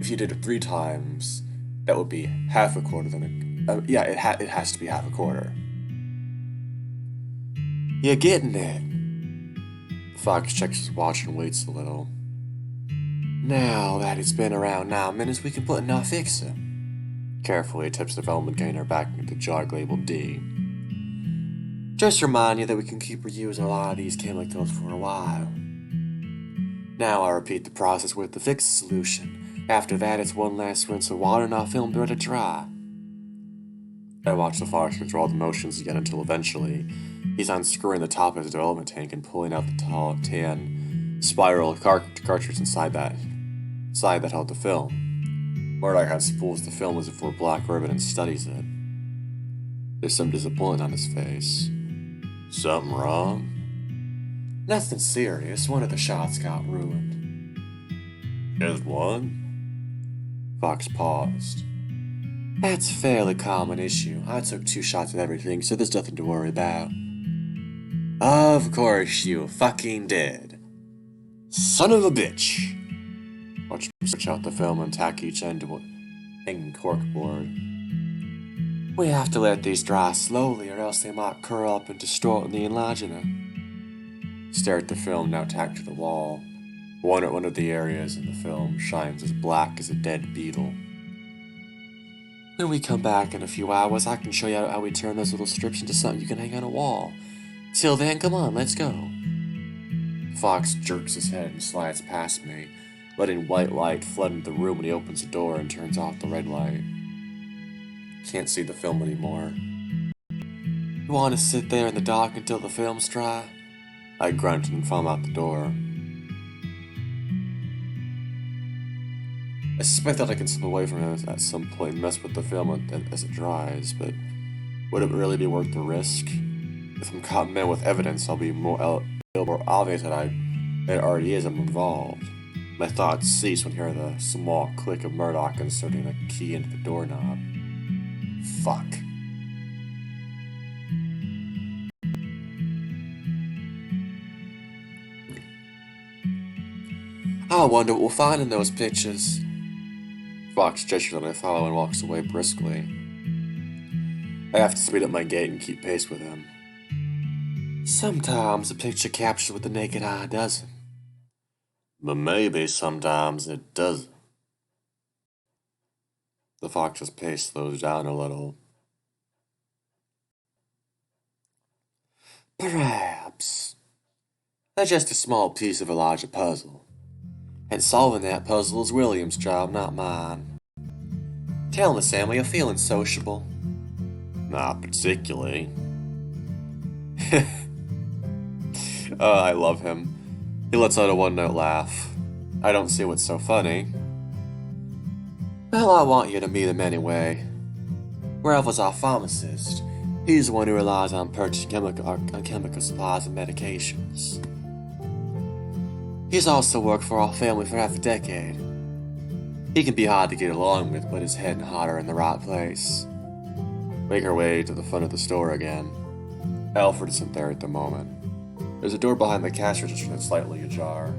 if you did it 3 times, that would be half a quarter it has to be half a quarter. You're getting it. Fox checks his watch and waits a little. Now that it's been around 9 minutes, we can put in our fixer. Carefully tips the development gainer back into the jug labeled D. Just remind you that we can keep reusing a lot of these chemicals for a while. Now I repeat the process with the fixer solution. After that, it's one last rinse of water and our film to let it dry. I watch the Fox withdraw the motions again until eventually he's unscrewing the top of his development tank and pulling out the tall tan spiral cartridge inside that held the film. Murdoch unspools the film as if it were black ribbon and studies it. There's some disappointment on his face. Something wrong? Nothing serious. One of the shots got ruined. Just one? Fox paused. That's a fairly common issue. I took 2 shots of everything, so there's nothing to worry about. Of course you fucking did. Son of a bitch. Watch me switch out the film and tack each end to a hanging corkboard. We have to let these dry slowly, or else they might curl up and distort in the enlarger. Stare at the film now tacked to the wall. One of the areas in the film shines as black as a dead beetle. When we come back in a few hours, I can show you how we turn those little strips into something you can hang on a wall. Till then, come on, let's go. Fox jerks his head and slides past me, letting white light flood into the room when he opens the door and turns off the red light. can't see the film anymore. You want to sit there in the dark until the film's dry? I grunted and found out the door. I suspect that I can slip away from him at some point and mess with the film as it dries, but would it really be worth the risk? If I'm caught in with evidence, I'll be more obvious that it already is I'm involved. My thoughts cease when I hear the small click of Murdoch inserting a key into the doorknob. Fuck. I wonder what we'll find in those pictures. Fox gestures and I follow and walks away briskly. I have to speed up my gait and keep pace with him. Sometimes a picture captured with the naked eye doesn't. But maybe sometimes it doesn't. The fox's pace slows down a little. Perhaps they're just a small piece of a larger puzzle. And solving that puzzle is William's job, not mine. Tell me, Sam, are you feeling sociable? Not particularly. I love him. He lets out a one-note laugh. I don't see what's so funny. Well, I want you to meet him anyway. Ralph is our pharmacist. He's the one who relies on purchasing chemical supplies and medications. He's also worked for our family for half a decade. He can be hard to get along with, but his head and heart are in the right place. Make our way to the front of the store again. Alfred isn't there at the moment. There's a door behind the cash register that's slightly ajar.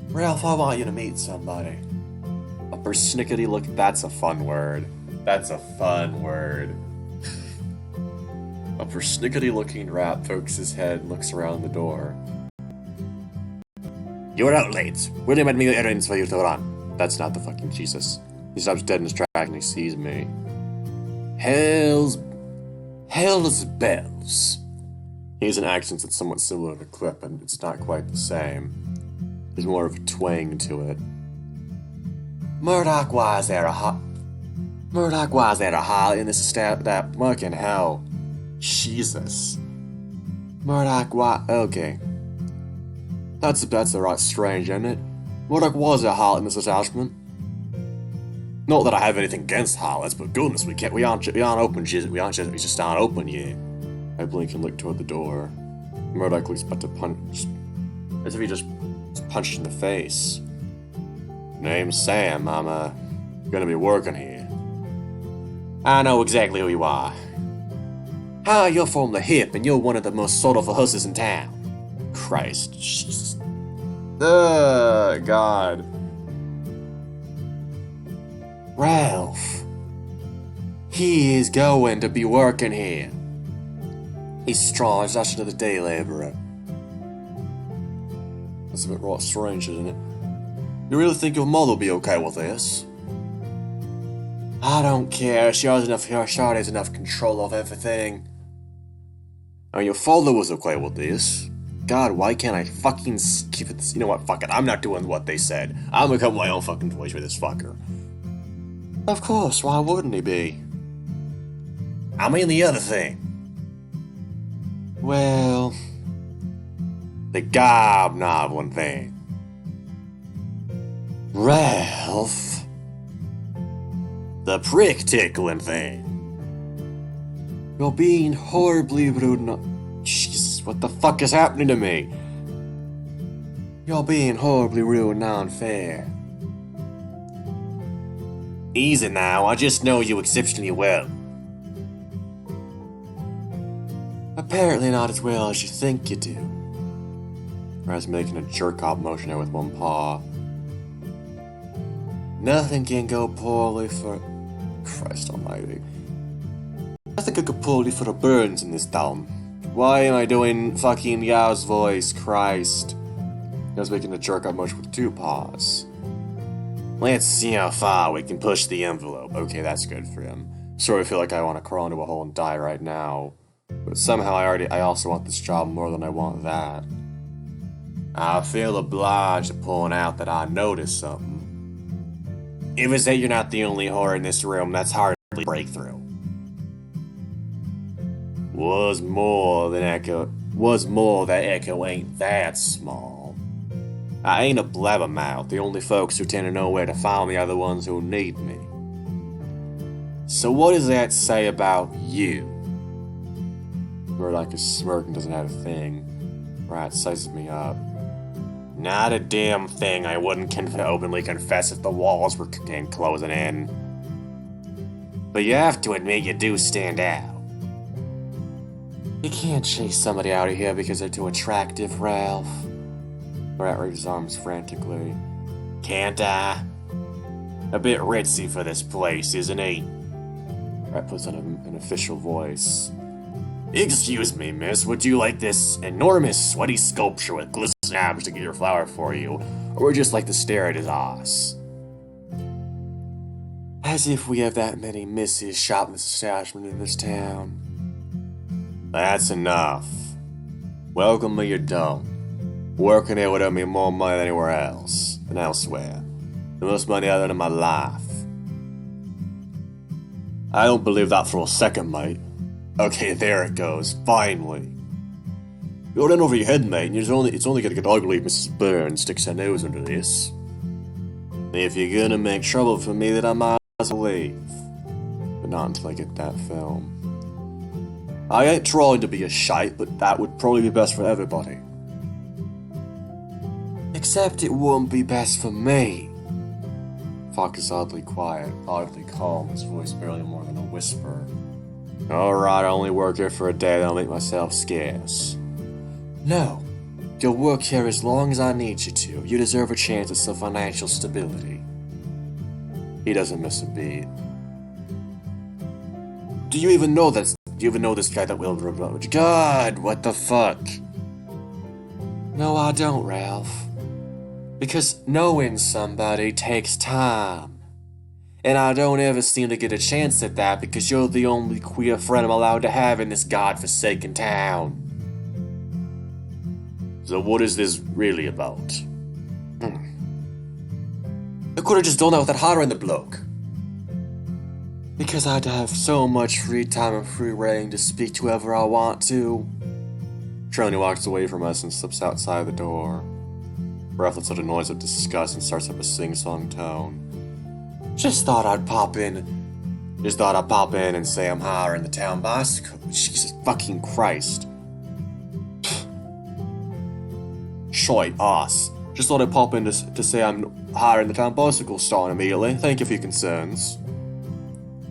Ralph, I want you to meet somebody. A persnickety look. That's a fun word. That's a fun word. A persnickety looking rat pokes his head and looks around the door. You're out late. William had me errands for you to run. That's not the fucking Jesus. He stops dead in his track and he sees me. Hell's bells. He has an accent that's somewhat similar to Clip, and it's not quite the same. There's more of a twang to it. Murdoch, why is there a hole in this that fucking hell? Jesus. Murdoch, why? Okay. That's a right strange, isn't it? Murdoch was a harlot in this establishment. Not that I have anything against harlots, but goodness, we aren't open just aren't open yet. I blink and look toward the door. Murdoch looks about to punch, as if he just punched in the face. Name's Sam. I'm gonna be working here. I know exactly who you are. How you're from the hip, and you're one of the most sought after horses in town. Christ, Jesus. God. Ralph. He is going to be working here. He's strong as usher to the day laborer. That's a bit right strange, isn't it? You really think your mother will be okay with this? I don't care. She has enough control of everything. And your father was okay with this. God, why can't I fucking keep it? You know what? Fuck it. I'm not doing what they said. I'm gonna come my own fucking voice with this fucker. Of course. Why wouldn't he be? I mean the other thing. Well, the gobnobbling thing. Ralph. The prick tickling thing. You're being horribly rude. Jesus, what the fuck is happening to me? You're being horribly rude and unfair. Easy now, I just know you exceptionally well. Apparently not as well as you think you do. Rat's making a jerk-off motion there with one paw. Nothing can go poorly for... Christ almighty. Nothing can go poorly for the Burns in this town. Why am I doing fucking Yao's voice? Christ. I was making a jerk-off motion with two paws. Let's see how far we can push the envelope. Okay, that's good for him. Sort of feel like I want to crawl into a hole and die right now. But somehow I also want this job more than I want that. I feel obliged to point out that I noticed something. If it's that you're not the only whore in this room, that's hardly a breakthrough. that Echo ain't that small. I ain't a blabbermouth. The only folks who tend to know where to find me are the ones who need me. So what does that say about you? Murdoch is smirking, doesn't have a thing. Right, sizes me up. Not a damn thing. I wouldn't openly confess if the walls were closing in. But you have to admit you do stand out. You can't chase somebody out of here because they're too attractive, Ralph. Rat raised his arms frantically. Can't I? A bit ritzy for this place, isn't he? Rat puts on an official voice. Excuse me, miss, would you like this enormous sweaty sculpture with glistening abs to get your flower for you, or would you just like to stare at his ass? As if we have that many misses shopping establishment in this town. That's enough. Welcome or you don't. Working here would earn me more money than anywhere else, and elsewhere. The most money I've earned in my life. I don't believe that for a second, mate. Okay, there it goes, finally. You're in over your head, mate, and it's only gonna get ugly if Mrs. Burns sticks her nose into this. If you're gonna make trouble for me, then I might as well leave. But not until I get that film. I ain't trying to be a shite, but that would probably be best for everybody. Except it wouldn't be best for me. Fox is oddly quiet, oddly calm, his voice barely more than a whisper. Alright, I only work here for a day, then I'll make myself scarce. No. You'll work here as long as I need you to. You deserve a chance at some financial stability. He doesn't miss a beat. Do you even know this guy that will approach? God, what the fuck? No, I don't, Ralph. Because knowing somebody takes time. And I don't ever seem to get a chance at that because you're the only queer friend I'm allowed to have in this godforsaken town. So what is this really about? I could've just done that without hiring the bloke. Because I'd have so much free time and free reign to speak to whoever I want to. Trillian walks away from us and slips outside the door. Ralph lets out a noise of disgust and starts up a sing-song tone. Just thought I'd pop in and say I'm hiring the town bicycle. Jesus fucking Christ. Shite ass. Just thought I'd pop in to say I'm hiring the town bicycle store immediately. Thank you for your concerns.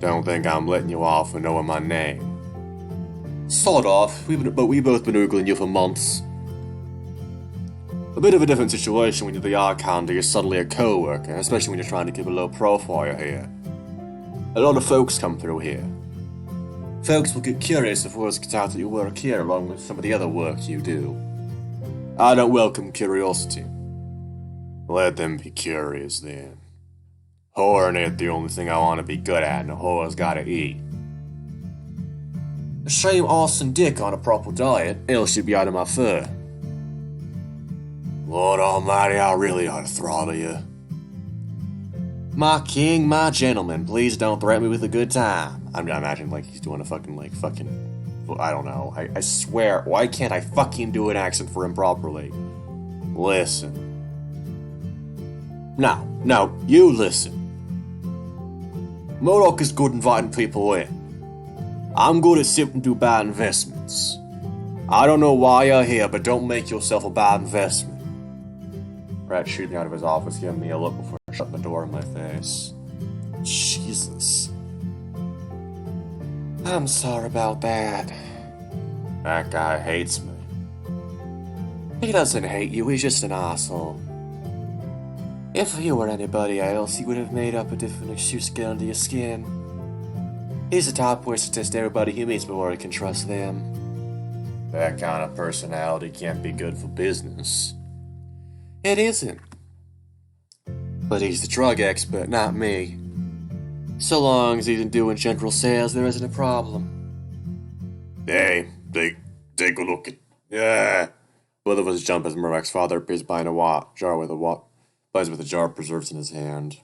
Don't think I'm letting you off for knowing my name. Sort of, but we've both been oogling you for months. A bit of a different situation when you're the Archon, you're suddenly a co-worker, especially when you're trying to keep a low profile here. A lot of folks come through here. Folks will get curious if words get out that you work here along with some of the other work you do. I don't welcome curiosity. Let them be curious then. Whoring ain't the only thing I want to be good at, and a whore's gotta eat. A shame arse and dick on a proper diet, else you'd be out of my fur. Lord almighty, I really ought to throttle you. My king, my gentleman, please don't threaten me with a good time. I imagine like he's doing a fucking, I don't know. I swear, why can't I fucking do an accent for him properly? Listen. No, you listen. Murdoch is good inviting people in. I'm good at sifting through bad investments. I don't know why you're here, but don't make yourself a bad investment. Rat shooting me out of his office, giving me a look before shutting the door in my face. Jesus. I'm sorry about that. That guy hates me. He doesn't hate you, he's just an asshole. If he were anybody else, he would have made up a different excuse to get under your skin. He's the top person to test everybody he meets before he can trust them. That kind of personality can't be good for business. It isn't. But he's the drug expert, not me. So long as he's doing general sales, there isn't a problem. Hey, take a look at... Yeah. Both of us jump as Murdoch's father appears behind a jar with a jar of preserves in his hand.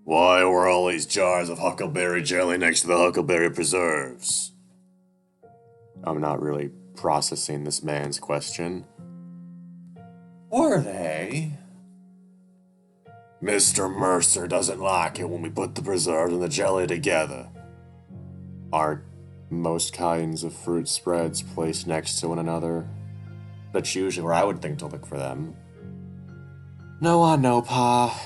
Why were all these jars of huckleberry jelly next to the huckleberry preserves? I'm not really processing this man's question. Were they? Mr. Mercer doesn't like it when we put the preserves and the jelly together. Aren't most kinds of fruit spreads placed next to one another? That's usually where I would think to look for them. No, I know, Pa.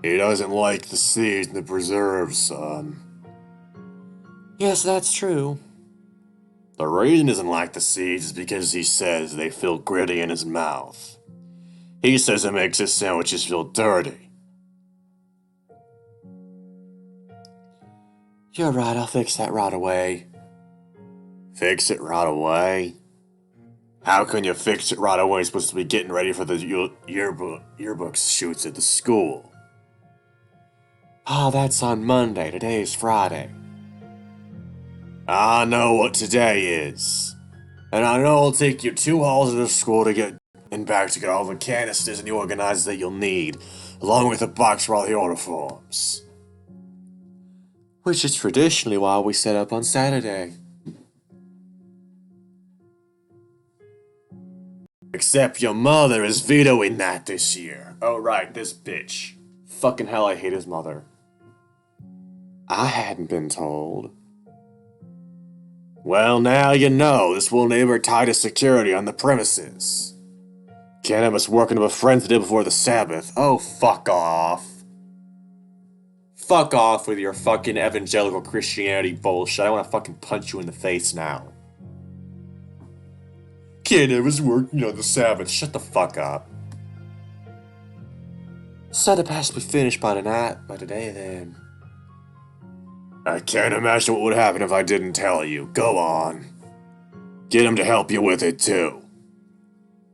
He doesn't like the seeds in the preserves, son. Yes, that's true. The reason he doesn't like the seeds is because he says they feel gritty in his mouth. He says it makes his sandwiches feel dirty. You're right, I'll fix that right away. Fix it right away? How can you fix it right away? You're supposed to be getting ready for the yearbook shoots at the school. That's on Monday. Today is Friday. I know what today is. And I know it'll take you 2 halls of the school to get back to get all the canisters and the organizers that you'll need, along with a box for all the order forms. Which is traditionally why we set up on Saturday. Except your mother is vetoing that this year. Oh right, this bitch. Fucking hell, I hate his mother. I hadn't been told. Well, now you know. This will enable tightest security on the premises. Can't have us working with friends the day before the Sabbath. Oh, fuck off. Fuck off with your fucking evangelical Christianity bullshit. I want to fucking punch you in the face now. Can't have us working on the Sabbath. Shut the fuck up. Setup has to be finished by today then. I can't imagine what would happen if I didn't tell you. Go on. Get him to help you with it, too.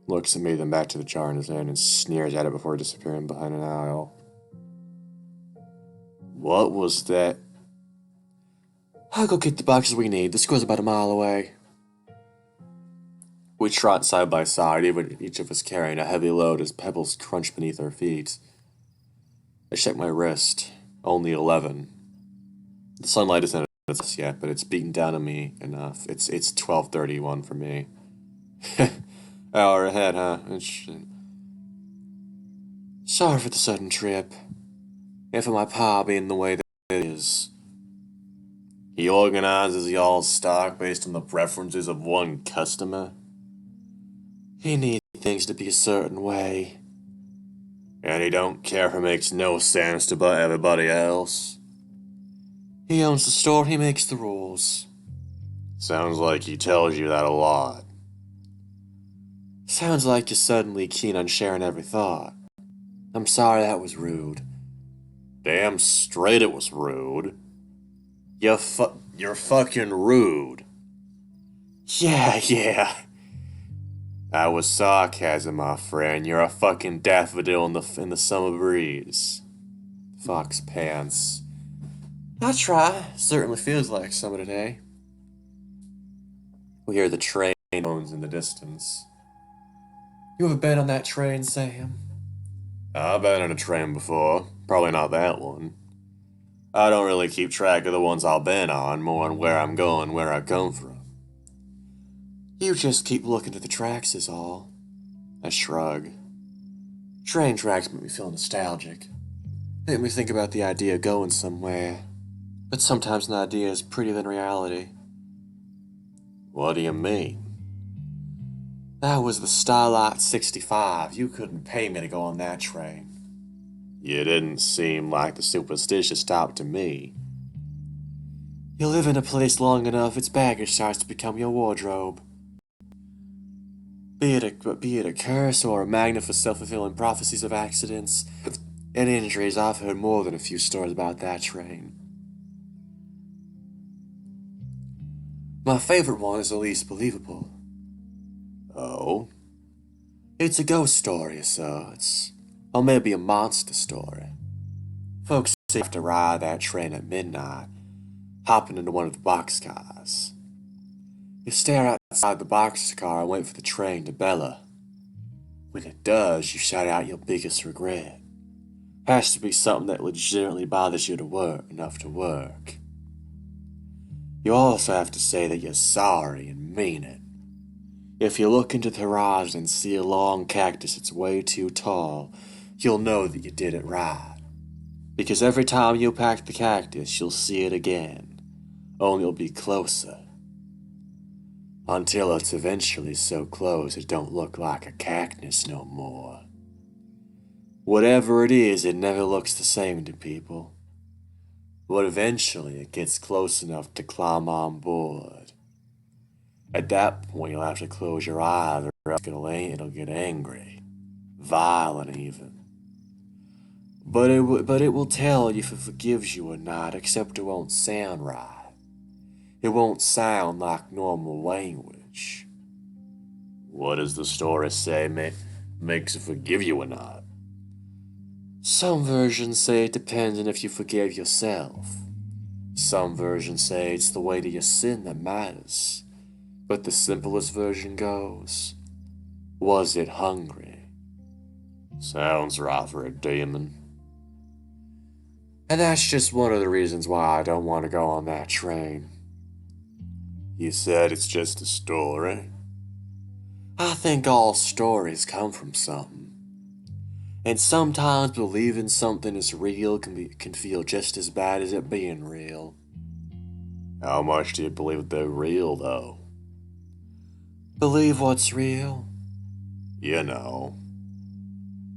Looks at me, then back to the jar in his hand and sneers at it before disappearing behind an aisle. What was that? I'll go get the boxes we need. The school's about a mile away. We trot side by side, each of us carrying a heavy load as pebbles crunch beneath our feet. I check my wrist. Only 11. The sunlight isn't at its yet, but it's beaten down on me enough. It's 12:31 for me. Hour ahead, huh? Interesting. Sorry for the sudden trip. And for my pa being the way that it is. He organizes y'all's stock based on the preferences of one customer. He needs things to be a certain way. And he don't care if it makes no sense to everybody else. He owns the store, he makes the rules. Sounds like he tells you that a lot. Sounds like you're suddenly keen on sharing every thought. I'm sorry that was rude. Damn straight it was rude. You're fucking rude. Yeah. That was sarcasm, my friend. You're a fucking daffodil in the summer breeze. Fox pants. I try. Certainly feels like summer today. We hear the train moans in the distance. You ever been on that train, Sam? I've been on a train before. Probably not that one. I don't really keep track of the ones I've been on, more on where I'm going, where I come from. You just keep looking at the tracks is all. I shrug. Train tracks make me feel nostalgic. Make me think about the idea of going somewhere. But sometimes an idea is prettier than reality. What do you mean? That was the Starlight 65. You couldn't pay me to go on that train. You didn't seem like the superstitious type to me. You live in a place long enough, its baggage starts to become your wardrobe. Be it a curse or a magnet for self-fulfilling prophecies of accidents and injuries, I've heard more than a few stories about that train. My favorite one is the least believable. Oh? It's a ghost story of sorts. Or maybe a monster story. Folks have to ride that train at midnight, hopping into one of the boxcars. You stare outside the boxcar and wait for the train to bellow. When it does, you shout out your biggest regret. Has to be something that legitimately bothers you enough to work. You also have to say that you're sorry and mean it. If you look into the horizon and see a long cactus that's way too tall, you'll know that you did it right. Because every time you pack the cactus, you'll see it again, only it'll be closer. Until it's eventually so close it don't look like a cactus no more. Whatever it is, it never looks the same to people. But eventually it gets close enough to climb on board. At that point, you'll have to close your eyes or else it'll get angry. Violent even. But it will tell you if it forgives you or not, except it won't sound right. It won't sound like normal language. What does the story say makes it forgive you or not? Some versions say it depends on if you forgive yourself. Some versions say it's the weight of your sin that matters. But the simplest version goes, was it hungry? Sounds right for a demon. And that's just one of the reasons why I don't want to go on that train. You said it's just a story? I think all stories come from something. And sometimes believing something is real can feel just as bad as it being real. How much do you believe they're real, though? Believe what's real? You know,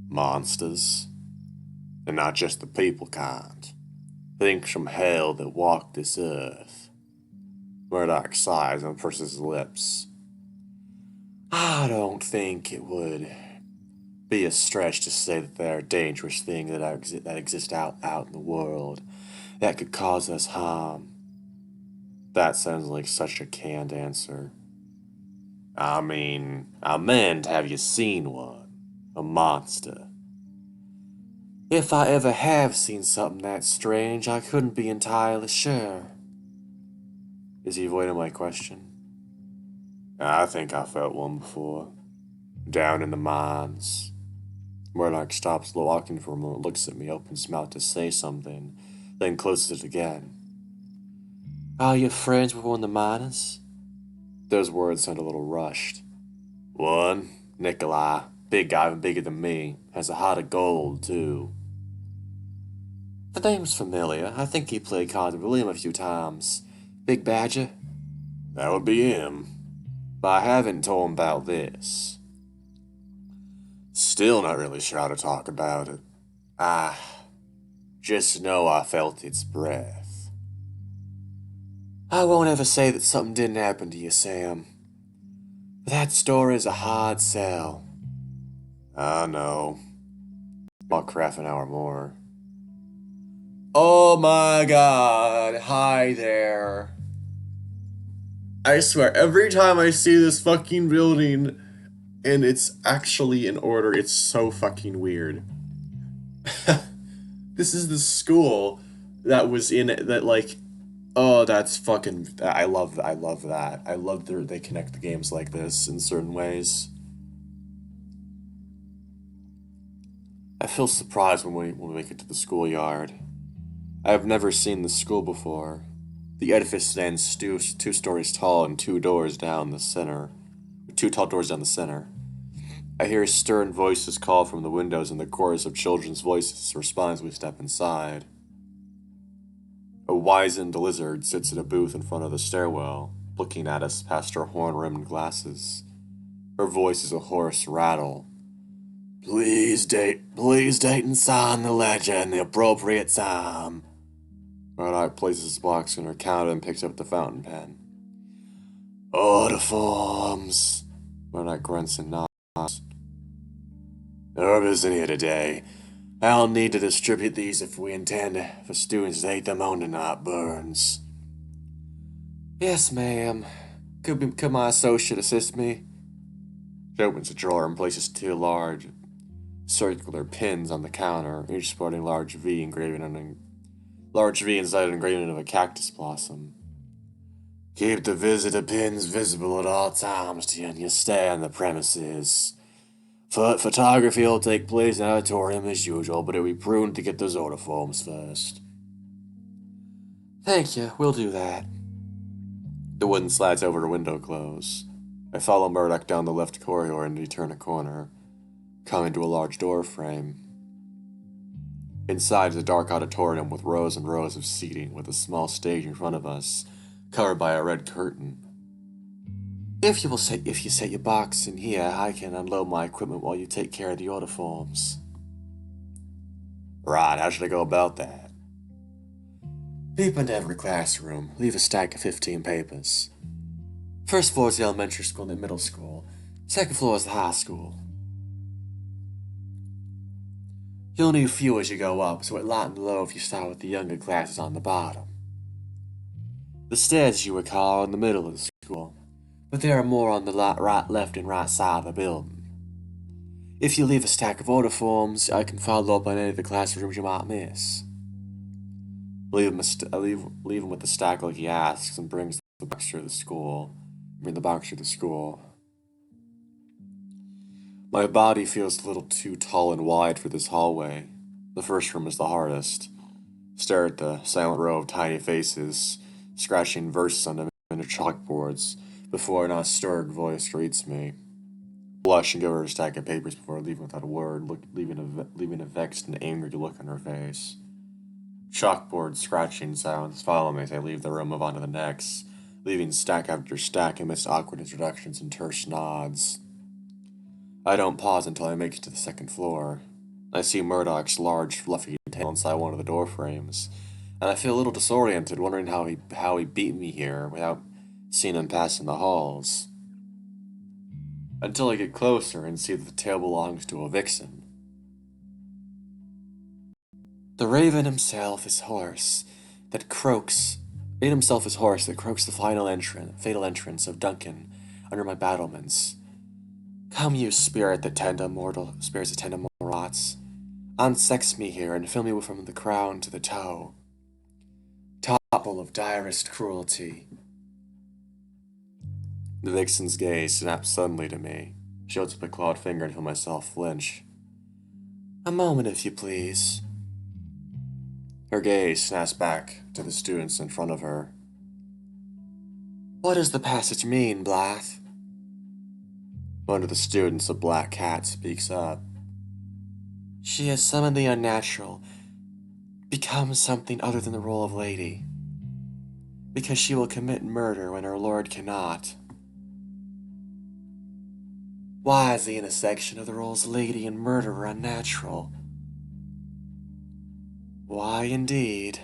monsters. And not just the people kind. Things from hell that walk this earth. Murdoch sighs and purses his lips. I don't think it would be a stretch to say that there are dangerous things that exist out in the world that could cause us harm. That sounds like such a canned answer. I meant, have you seen one? A monster. If I ever have seen something that strange, I couldn't be entirely sure. Is he avoiding my question? I think I felt one before. Down in the mines. Murdoch stops walking for a moment, looks at me, opens his mouth to say something, then closes it again. Are you friends with one of the miners? Those words sound a little rushed. One, Nikolai, big guy, even bigger than me, has a heart of gold, too. The name's familiar. I think he played cards with William a few times. Big Badger? That would be him. But I haven't told him about this. Still not really sure how to talk about it. Just know I felt its breath. I won't ever say that something didn't happen to you, Sam. But that story's a hard sell. I know. About half an hour more. Oh my god, hi there. I swear, every time I see this fucking building and it's actually in order, it's so fucking weird. This is the school that was in it, that like, oh, that's fucking, I love that. I love that they connect the games like this in certain ways. I feel surprised when we make it to the schoolyard. I have never seen the school before. The edifice stands two stories tall and two doors down the center. Two tall doors down the center. I hear stern voices call from the windows, and the chorus of children's voices responds as we step inside. A wizened lizard sits in a booth in front of the stairwell, looking at us past her horn-rimmed glasses. Her voice is a hoarse rattle. Please date and sign the ledger in the appropriate time. Murdoch places his box on her counter and picks up the fountain pen. Order forms. Murdoch grunts and nods. Herb isn't here today. I'll need to distribute these if we intend for students to take them home tonight, Burns. Yes, ma'am. Could my associate assist me? She opens a drawer and places two large circular pins on the counter, each sporting large V inside an engraving of a cactus blossom. Keep the visitor pins visible at all times till you stay on the premises. Photography will take place in the auditorium as usual, but it will be prudent to get those order forms first. Thank you, we'll do that. The wooden slides over the window close. I follow Murdoch down the left corridor and we turn a corner, coming to a large door frame. Inside is a dark auditorium with rows and rows of seating, with a small stage in front of us, covered by a red curtain. If you set your box in here, I can unload my equipment while you take care of the order forms. Right, how should I go about that? Peep into every classroom. Leave a stack of 15 papers. First floor is the elementary school and the middle school. Second floor is the high school. You'll need fuel as you go up, so it light and low if you start with the younger classes on the bottom. The stairs, as you recall, are in the middle of the school, but there are more on the right, left, and right side of the building. If you leave a stack of order forms, I can follow up on any of the classrooms you might miss. Leave him with the stack like he asks, and brings the box through the school. My body feels a little too tall and wide for this hallway. The first room is the hardest. Stare at the silent row of tiny faces, scratching verses on the chalkboards, before an austere voice greets me. Blush and give her a stack of papers before leaving without a word, leaving a vexed and angry look on her face. Chalkboard scratching sounds follow me as I leave the room, move on to the next, leaving stack after stack amidst awkward introductions and terse nods. I don't pause until I make it to the second floor. I see Murdoch's large, fluffy tail inside one of the door frames, and I feel a little disoriented, wondering how he beat me here without seeing him pass in the halls. Until I get closer and see that the tail belongs to a vixen. The raven himself is horse that croaks the fatal entrance of Duncan under my battlements. Come, you spirits that tend immortal lots, unsex me here and fill me from the crown to the toe. Topple of direst cruelty. The vixen's gaze snaps suddenly to me. She holds up a clawed finger and I feel myself flinch. A moment, if you please. Her gaze snaps back to the students in front of her. What does the passage mean, Blath? One of the students, a black cat, speaks up. She has summoned the unnatural, become something other than the role of lady, because she will commit murder when her lord cannot. Why is the intersection of the roles lady and murderer unnatural? Why, indeed?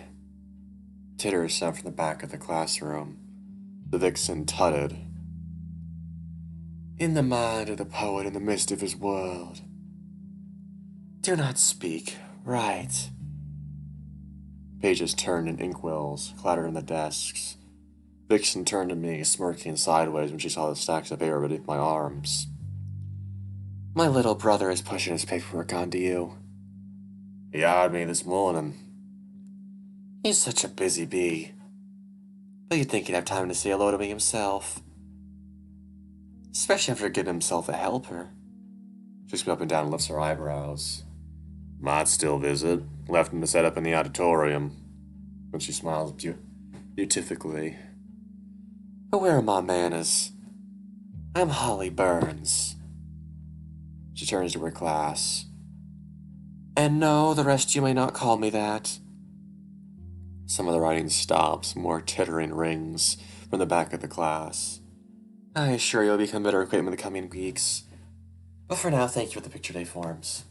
Titters sound from the back of the classroom. The vixen tutted. In the mind of the poet in the midst of his world. Do not speak. Write. Pages turned and inkwells clattered on the desks. Vixen turned to me, smirking sideways when she saw the stacks of paper beneath my arms. My little brother is pushing his paperwork onto you. He hired me this morning. He's such a busy bee. But you'd think he'd have time to say hello to me himself. Especially after getting himself a helper. She looks me up and down and lifts her eyebrows. Might still visit. Left him to set up in the auditorium. And she smiles beatifically. But where are my manners? I'm Holly Burns. She turns to her class. And no, the rest of you may not call me that. Some of the writing stops, more tittering rings from the back of the class. I assure you'll become better acquainted in the coming weeks. But for now, thank you for the picture day forms.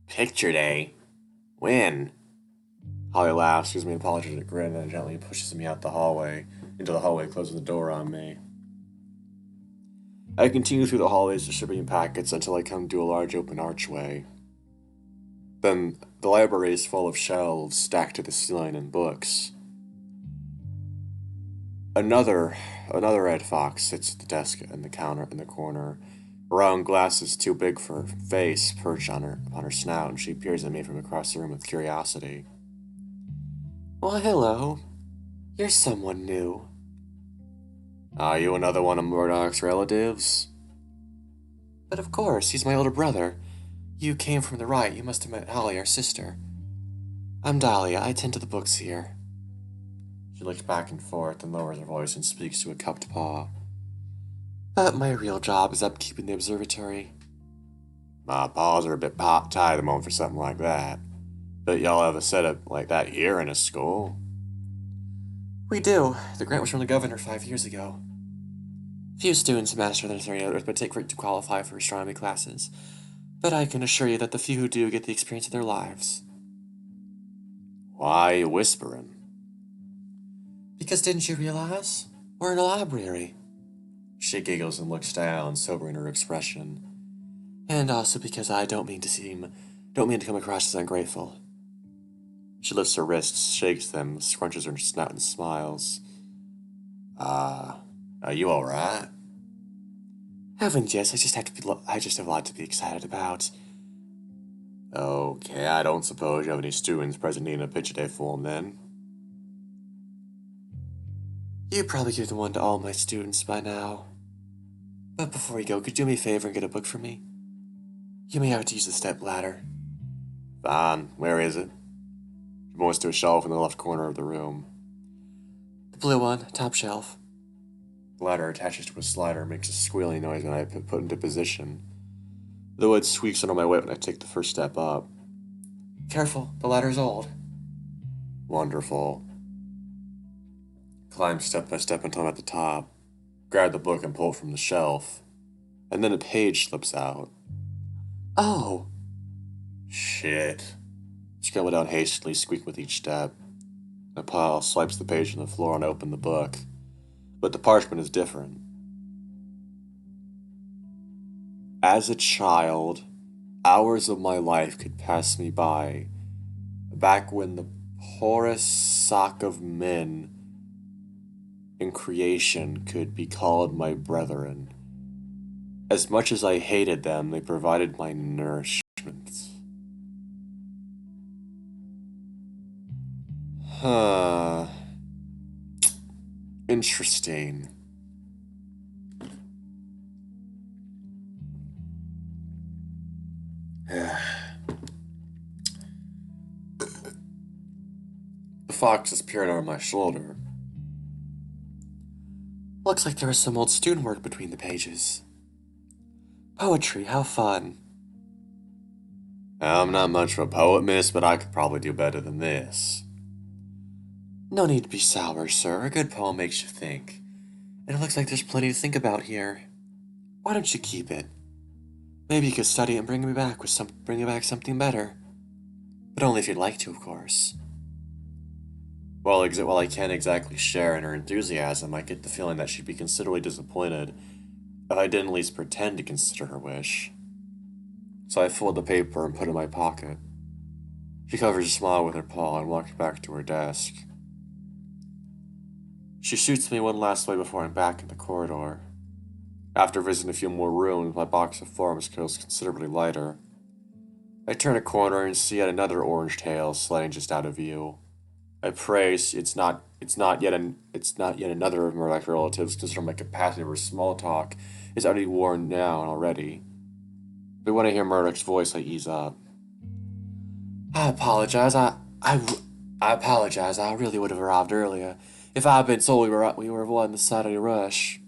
Picture day? When? Holly laughs, gives me an apologetic grin, and gently pushes me out the hallway, into the hallway, closing the door on me. I continue through the hallways distributing packets until I come to a large open archway. Then the library is full of shelves stacked to the ceiling and books. Another red fox sits at the desk in the counter in the corner. Round glasses too big for her face perch on her snout, and she peers at me from across the room with curiosity. Well, hello. You're someone new. Are you another one of Murdoch's relatives? But of course, he's my older brother. You came from the right. You must have met Holly, our sister. I'm Dahlia. I tend to the books here. She looks back and forth and lowers her voice and speaks to a cupped paw. But my real job is upkeeping the observatory. My paws are a bit pop tight at the moment for something like that. But y'all have a setup like that here in a school? We do. The grant was from the governor 5 years ago. Few students master their theory Earth but take for it to qualify for astronomy classes. But I can assure you that the few who do get the experience of their lives. Why are you whispering? Because didn't you realize? We're in a library. She giggles and looks down, sobering her expression. And also because I don't mean to come across as ungrateful. She lifts her wrists, shakes them, scrunches her snout and smiles. Are you alright? Heavens, yes, I just have a lot to be excited about. Okay, I don't suppose you have any students present needing a picture day form then? You probably give one to all my students by now. But before you go, could you do me a favor and get a book for me? You may have to use the step ladder. Fine, where is it? She points to a shelf in the left corner of the room. The blue one, top shelf. The ladder attaches to a slider and makes a squealing noise when I put into position. The wood squeaks under my weight when I take the first step up. Careful, the ladder's old. Wonderful. Climb step by step until I'm at the top. Grab the book and pull it from the shelf. And then a page slips out. Oh! Shit. Scramble down hastily, squeak with each step. Nepal swipes the page on the floor and I open the book. But the parchment is different. As a child, hours of my life could pass me by, back when the poorest sock of men in creation could be called my brethren. As much as I hated them, they provided my nourishment. Huh. Interesting. The fox is peering over my shoulder. Looks like there was some old student work between the pages. Poetry, how fun. I'm not much of a poet, miss, but I could probably do better than this. No need to be sour, sir. A good poem makes you think. And it looks like there's plenty to think about here. Why don't you keep it? Maybe you could study it and bring me back something better. But only if you'd like to, of course. Well, while I can't exactly share in her enthusiasm, I get the feeling that she'd be considerably disappointed if I didn't at least pretend to consider her wish. So I fold the paper and put it in my pocket. She covers a smile with her paw and walks back to her desk. She shoots me one last way before I'm back in the corridor. After visiting a few more rooms, my box of forms feels considerably lighter. I turn a corner and see yet another orange tail sliding just out of view. I pray it's not yet another of Murdoch's relatives, considering my capacity for small talk is already worn down already. But when I hear Murdoch's voice, I ease up. I apologize. I apologize. I really would have arrived earlier if I had been told we were avoiding the Saturday rush.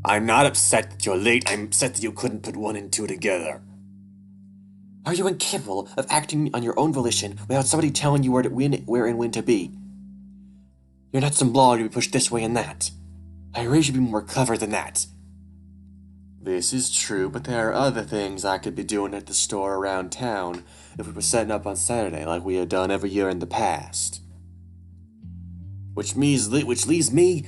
I'm not upset that you're late. I'm upset that you couldn't put one and two together. Are you incapable of acting on your own volition without somebody telling you where and when to be? You're not some blogger to be pushed this way and that. I raised you to be more clever than that. This is true, but there are other things I could be doing at the store around town if we were setting up on Saturday like we had done every year in the past. Which leaves you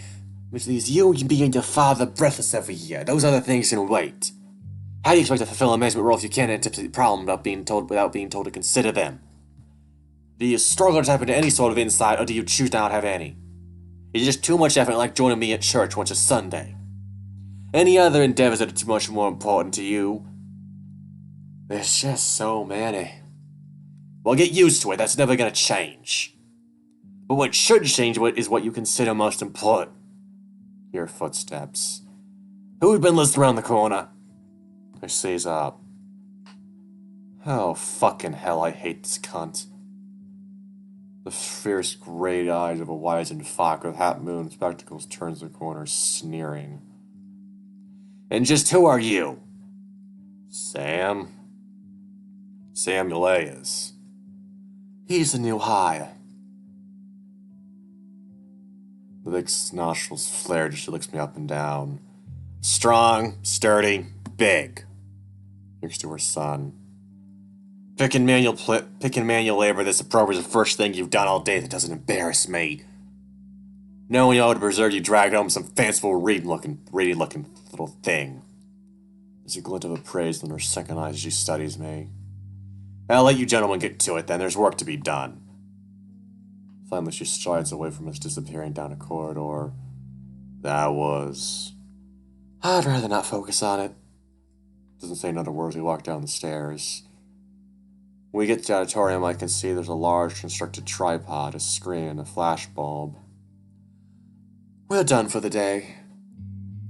being your father breathless every year. Those other things can wait. How do you expect to fulfill a management role if you can't anticipate the problem without being told to consider them? Do you struggle to tap into any sort of insight, or do you choose not to have any? Is it just too much effort, like joining me at church once a Sunday? Any other endeavors that are too much more important to you? There's just so many. Well, get used to it. That's never gonna change. But what should change is what you consider most important. Your footsteps. Who'd been listening around the corner? I seize up. Oh, fucking hell, I hate this cunt. The fierce gray eyes of a wizened fox with half moon spectacles turns the corner, sneering. And just who are you? Sam. Samuel is. He's the new hire. The Vic's nostrils flared as she looks me up and down. Strong, sturdy, big. Next to her son. Picking manual labor that's appropriate is the first thing you've done all day that doesn't embarrass me. Knowing you ought to preserve you dragged home some fanciful reedy-looking little thing. There's a glint of appraisal in her second eye as she studies me. I'll let you gentlemen get to it then, there's work to be done. Finally she strides away from us, disappearing down a corridor. I'd rather not focus on it. Doesn't say another word as we walk down the stairs. When we get to the auditorium, I can see there's a large constructed tripod, a screen, a flash bulb. We're done for the day.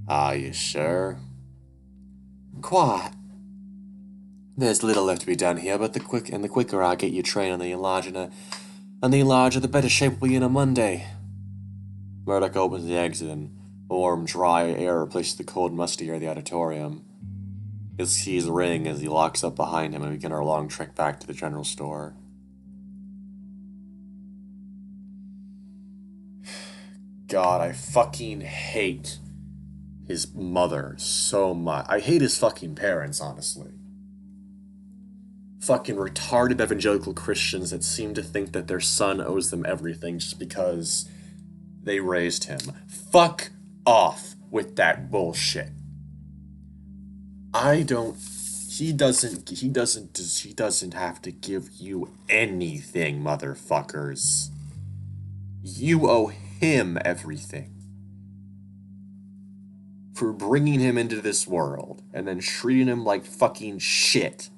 Are you sure? Quite. There's little left to be done here, but the quicker I get you trained on the enlarger, the better shape we'll be in on Monday. Murdoch opens the exit and warm, dry air replaces the cold, musty air of the auditorium. His keys ring as he locks up behind him and we begin our long trek back to the general store. God, I fucking hate his mother so much. I hate his fucking parents, honestly. Fucking retarded evangelical Christians that seem to think that their son owes them everything just because they raised him. Fuck off with that bullshit. He doesn't have to give you anything, motherfuckers. You owe him everything. For bringing him into this world and then treating him like fucking shit.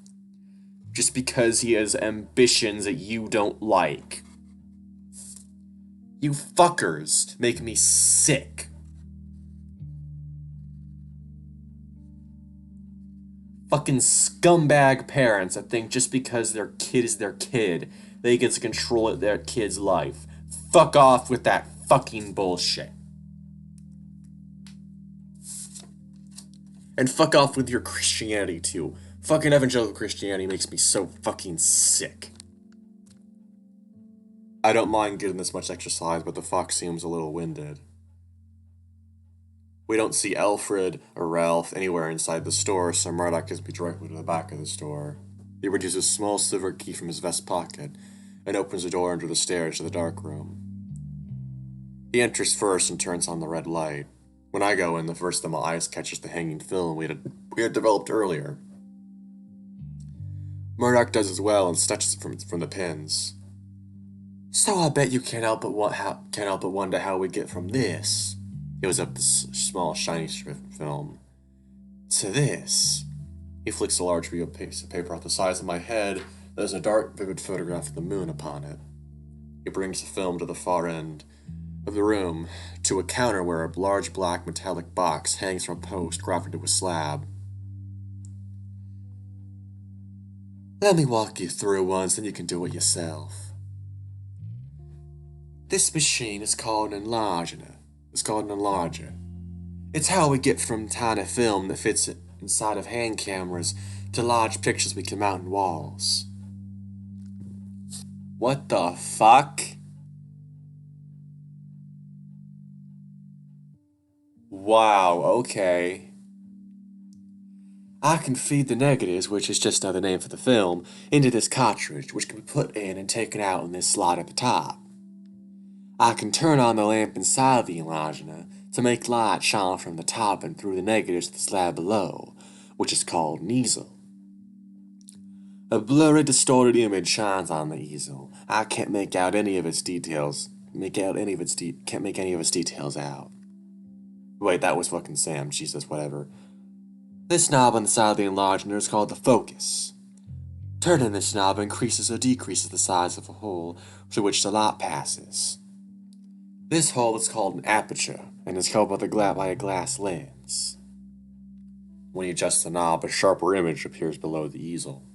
Just because he has ambitions that you don't like. You fuckers make me sick. Fucking scumbag parents that think just because their kid is their kid, they get to control their kid's life. Fuck off with that fucking bullshit. And fuck off with your Christianity too. Fucking evangelical Christianity makes me so fucking sick. I don't mind getting this much exercise, but the fox seems a little winded. We don't see Alfred or Ralph anywhere inside the store, so Murdoch gives me directly to the back of the store. He produces a small silver key from his vest pocket and opens the door under the stairs to the dark room. He enters first and turns on the red light. When I go in, the first thing my eyes catches the hanging film we had developed earlier. Murdoch does as well and snatches it from the pins. So I bet you can't help but wonder how we get from this. He was up this small, shiny strip film to this. He flicks a large piece of paper off the size of my head that has a dark, vivid photograph of the moon upon it. He brings the film to the far end of the room, to a counter where a large black metallic box hangs from a post grafted to a slab. Let me walk you through once, then you can do it yourself. This machine is called an enlarger. It's how we get from tiny film that fits inside of hand cameras to large pictures we can mount on walls. What the fuck? Wow, okay. I can feed the negatives, which is just another name for the film, into this cartridge, which can be put in and taken out in this slot at the top. I can turn on the lamp inside the enlarger to make light shine from the top and through the negatives to the slab below, which is called an easel. A blurry, distorted image shines on the easel. I can't make out any of its details. Can't make any of its details out. Wait, that was fucking Sam. Jesus, whatever. This knob on the side of the enlarger is called the focus. Turning this knob increases or decreases the size of a hole through which the light passes. This hole is called an aperture, and is covered by a glass lens. When you adjust the knob, a sharper image appears below the easel.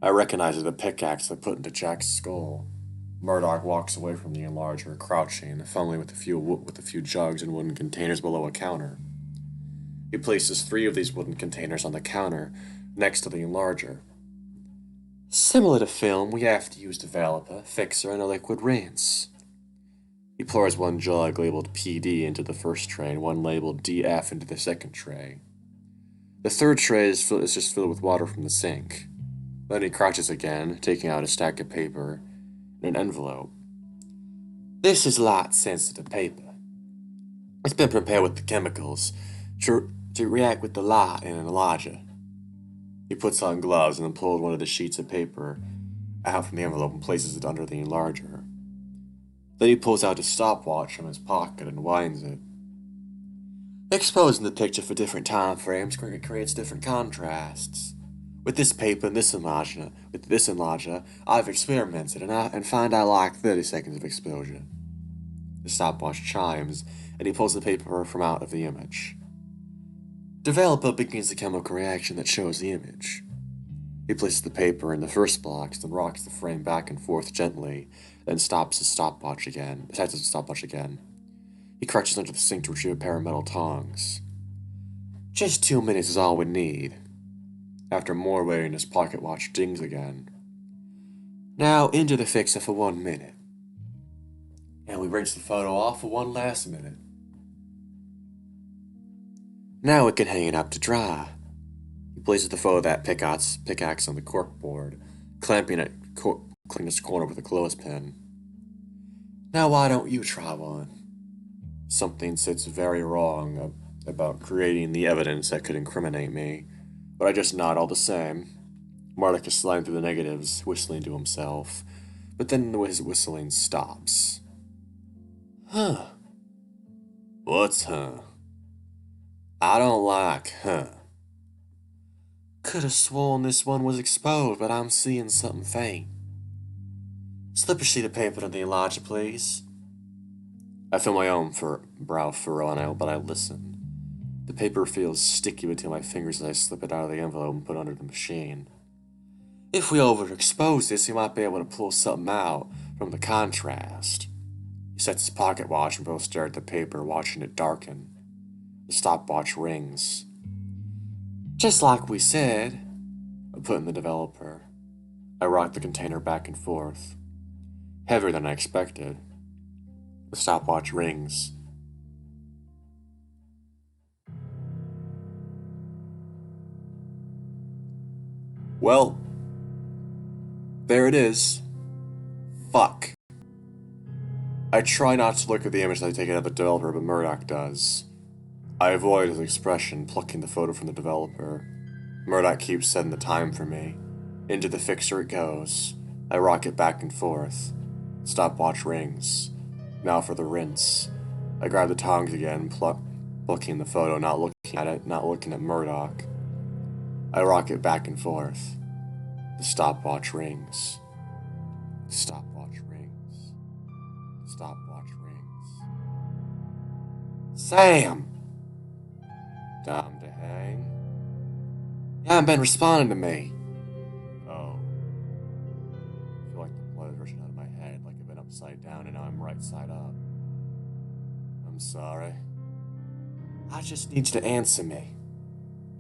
I recognize it as a pickaxe I put into Jack's skull. Murdoch walks away from the enlarger, crouching, fumbling with a few jugs and wooden containers below a counter. He places 3 of these wooden containers on the counter next to the enlarger. Similar to film, we have to use developer, fixer, and a liquid rinse. He pours 1 jug labeled PD into the first tray and 1 labeled DF into the second tray. The third tray is just filled with water from the sink. Then he crouches again, taking out a stack of paper and an envelope. This is light-sensitive paper. It's been prepared with the chemicals to react with the light in an enlarger. He puts on gloves and then pulls one of the sheets of paper out from the envelope and places it under the enlarger. Then he pulls out a stopwatch from his pocket and winds it. Exposing the picture for different time frames creates different contrasts. With this paper and this enlarger, I've experimented and find I like 30 seconds of exposure. The stopwatch chimes, and he pulls the paper from out of the image. Developer begins the chemical reaction that shows the image. He places the paper in the first box, then rocks the frame back and forth gently, then sets the stopwatch again. He crouches under the sink to retrieve a pair of metal tongs. Just 2 minutes is all we need. After more waiting, his pocket watch dings again. Now into the fixer for 1 minute. And we rinse the photo off for 1 last minute. Now we can hang it up to dry. He places the photo of that pickaxe on the corkboard, clamping its corner with a clothespin. Now why don't you try one? Something sits very wrong about creating the evidence that could incriminate me, but I just nod all the same. Murdoch is sliding through the negatives, whistling to himself, but then his whistling stops. Huh. What's huh? I don't like huh. Could have sworn this one was exposed, but I'm seeing something faint. Slip a sheet of paper to the enlarger, please. I feel my own brow furrow out, but I listen. The paper feels sticky between my fingers as I slip it out of the envelope and put it under the machine. If we overexpose this, we might be able to pull something out from the contrast. He sets his pocket watch and both stare at the paper, watching it darken. The stopwatch rings. Just like we said, I put in the developer. I rock the container back and forth. Heavier than I expected. The stopwatch rings. Well, there it is. Fuck. I try not to look at the image as I take it out of the developer, but Murdoch does. I avoid his expression, plucking the photo from the developer. Murdoch keeps setting the time for me. Into the fixer it goes. I rock it back and forth. Stopwatch rings. Now for the rinse. I grab the tongs again, plucking the photo, not looking at it, not looking at Murdoch. I rock it back and forth. The stopwatch rings. The stopwatch rings. The stopwatch rings. Sam! Time to hang. You haven't been responding to me. Oh. I feel like the blood is rushing out of my head, like I've been upside down and now I'm right side up. I'm sorry. I just need you to answer me.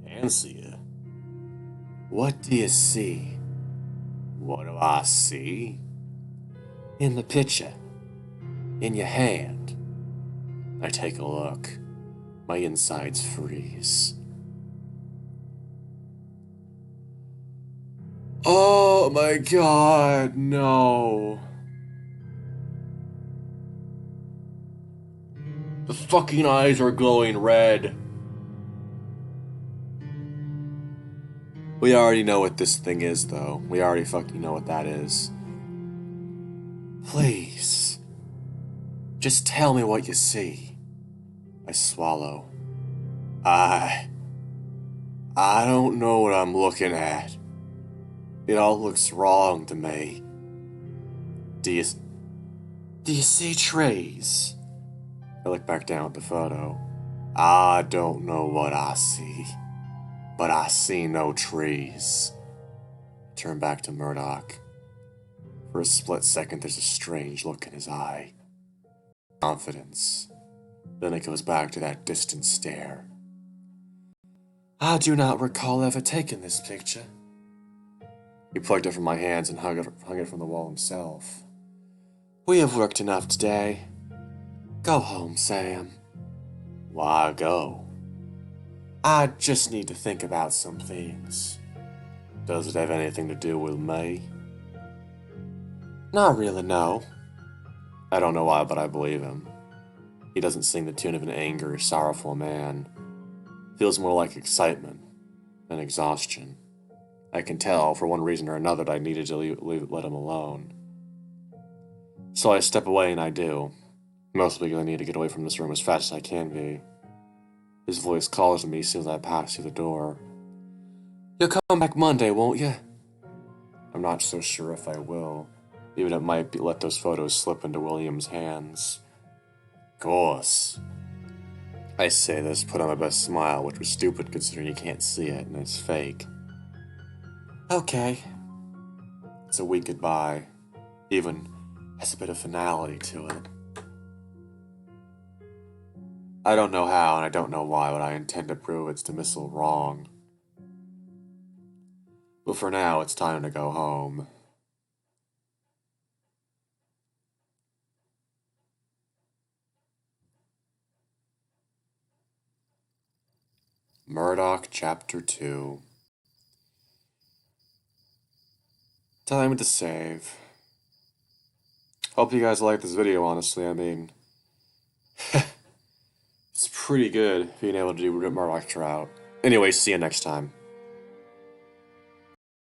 Answer you? What do you see? What do I see? In the picture. In your hand. I take a look. My insides freeze. Oh my god, no. The fucking eyes are glowing red. We already know what this thing is, though. We already fucking know what that is. Please. Just tell me what you see. I swallow. I don't know what I'm looking at. It all looks wrong to me. Do you see trees? I look back down at the photo. I don't know what I see, but I see no trees. I turn back to Murdoch. For a split second, there's a strange look in his eye. Confidence. Then it goes back to that distant stare. I do not recall ever taking this picture. He plucked it from my hands and hung it from the wall himself. We have worked enough today. Go home, Sam. Why go? I just need to think about some things. Does it have anything to do with me? Not really, no. I don't know why, but I believe him. He doesn't sing the tune of an angry, sorrowful man. Feels more like excitement than exhaustion. I can tell, for one reason or another, that I needed to let him alone. So I step away, and I do. Mostly because I need to get away from this room as fast as I can be. His voice calls to me as soon as I pass through the door. You'll come back Monday, won't you? I'm not so sure if I will. Even it might let those photos slip into William's hands. Of course. I say this, put on my best smile, which was stupid considering you can't see it and it's fake. Okay. It's a weak goodbye. Even has a bit of finality to it. I don't know how and I don't know why, but I intend to prove its dismissal wrong. But for now, it's time to go home. Murdoch Chapter 2. Time to save. Hope you guys like this video, honestly. I mean, it's pretty good being able to do Murdoch Trout. Anyway, see you next time.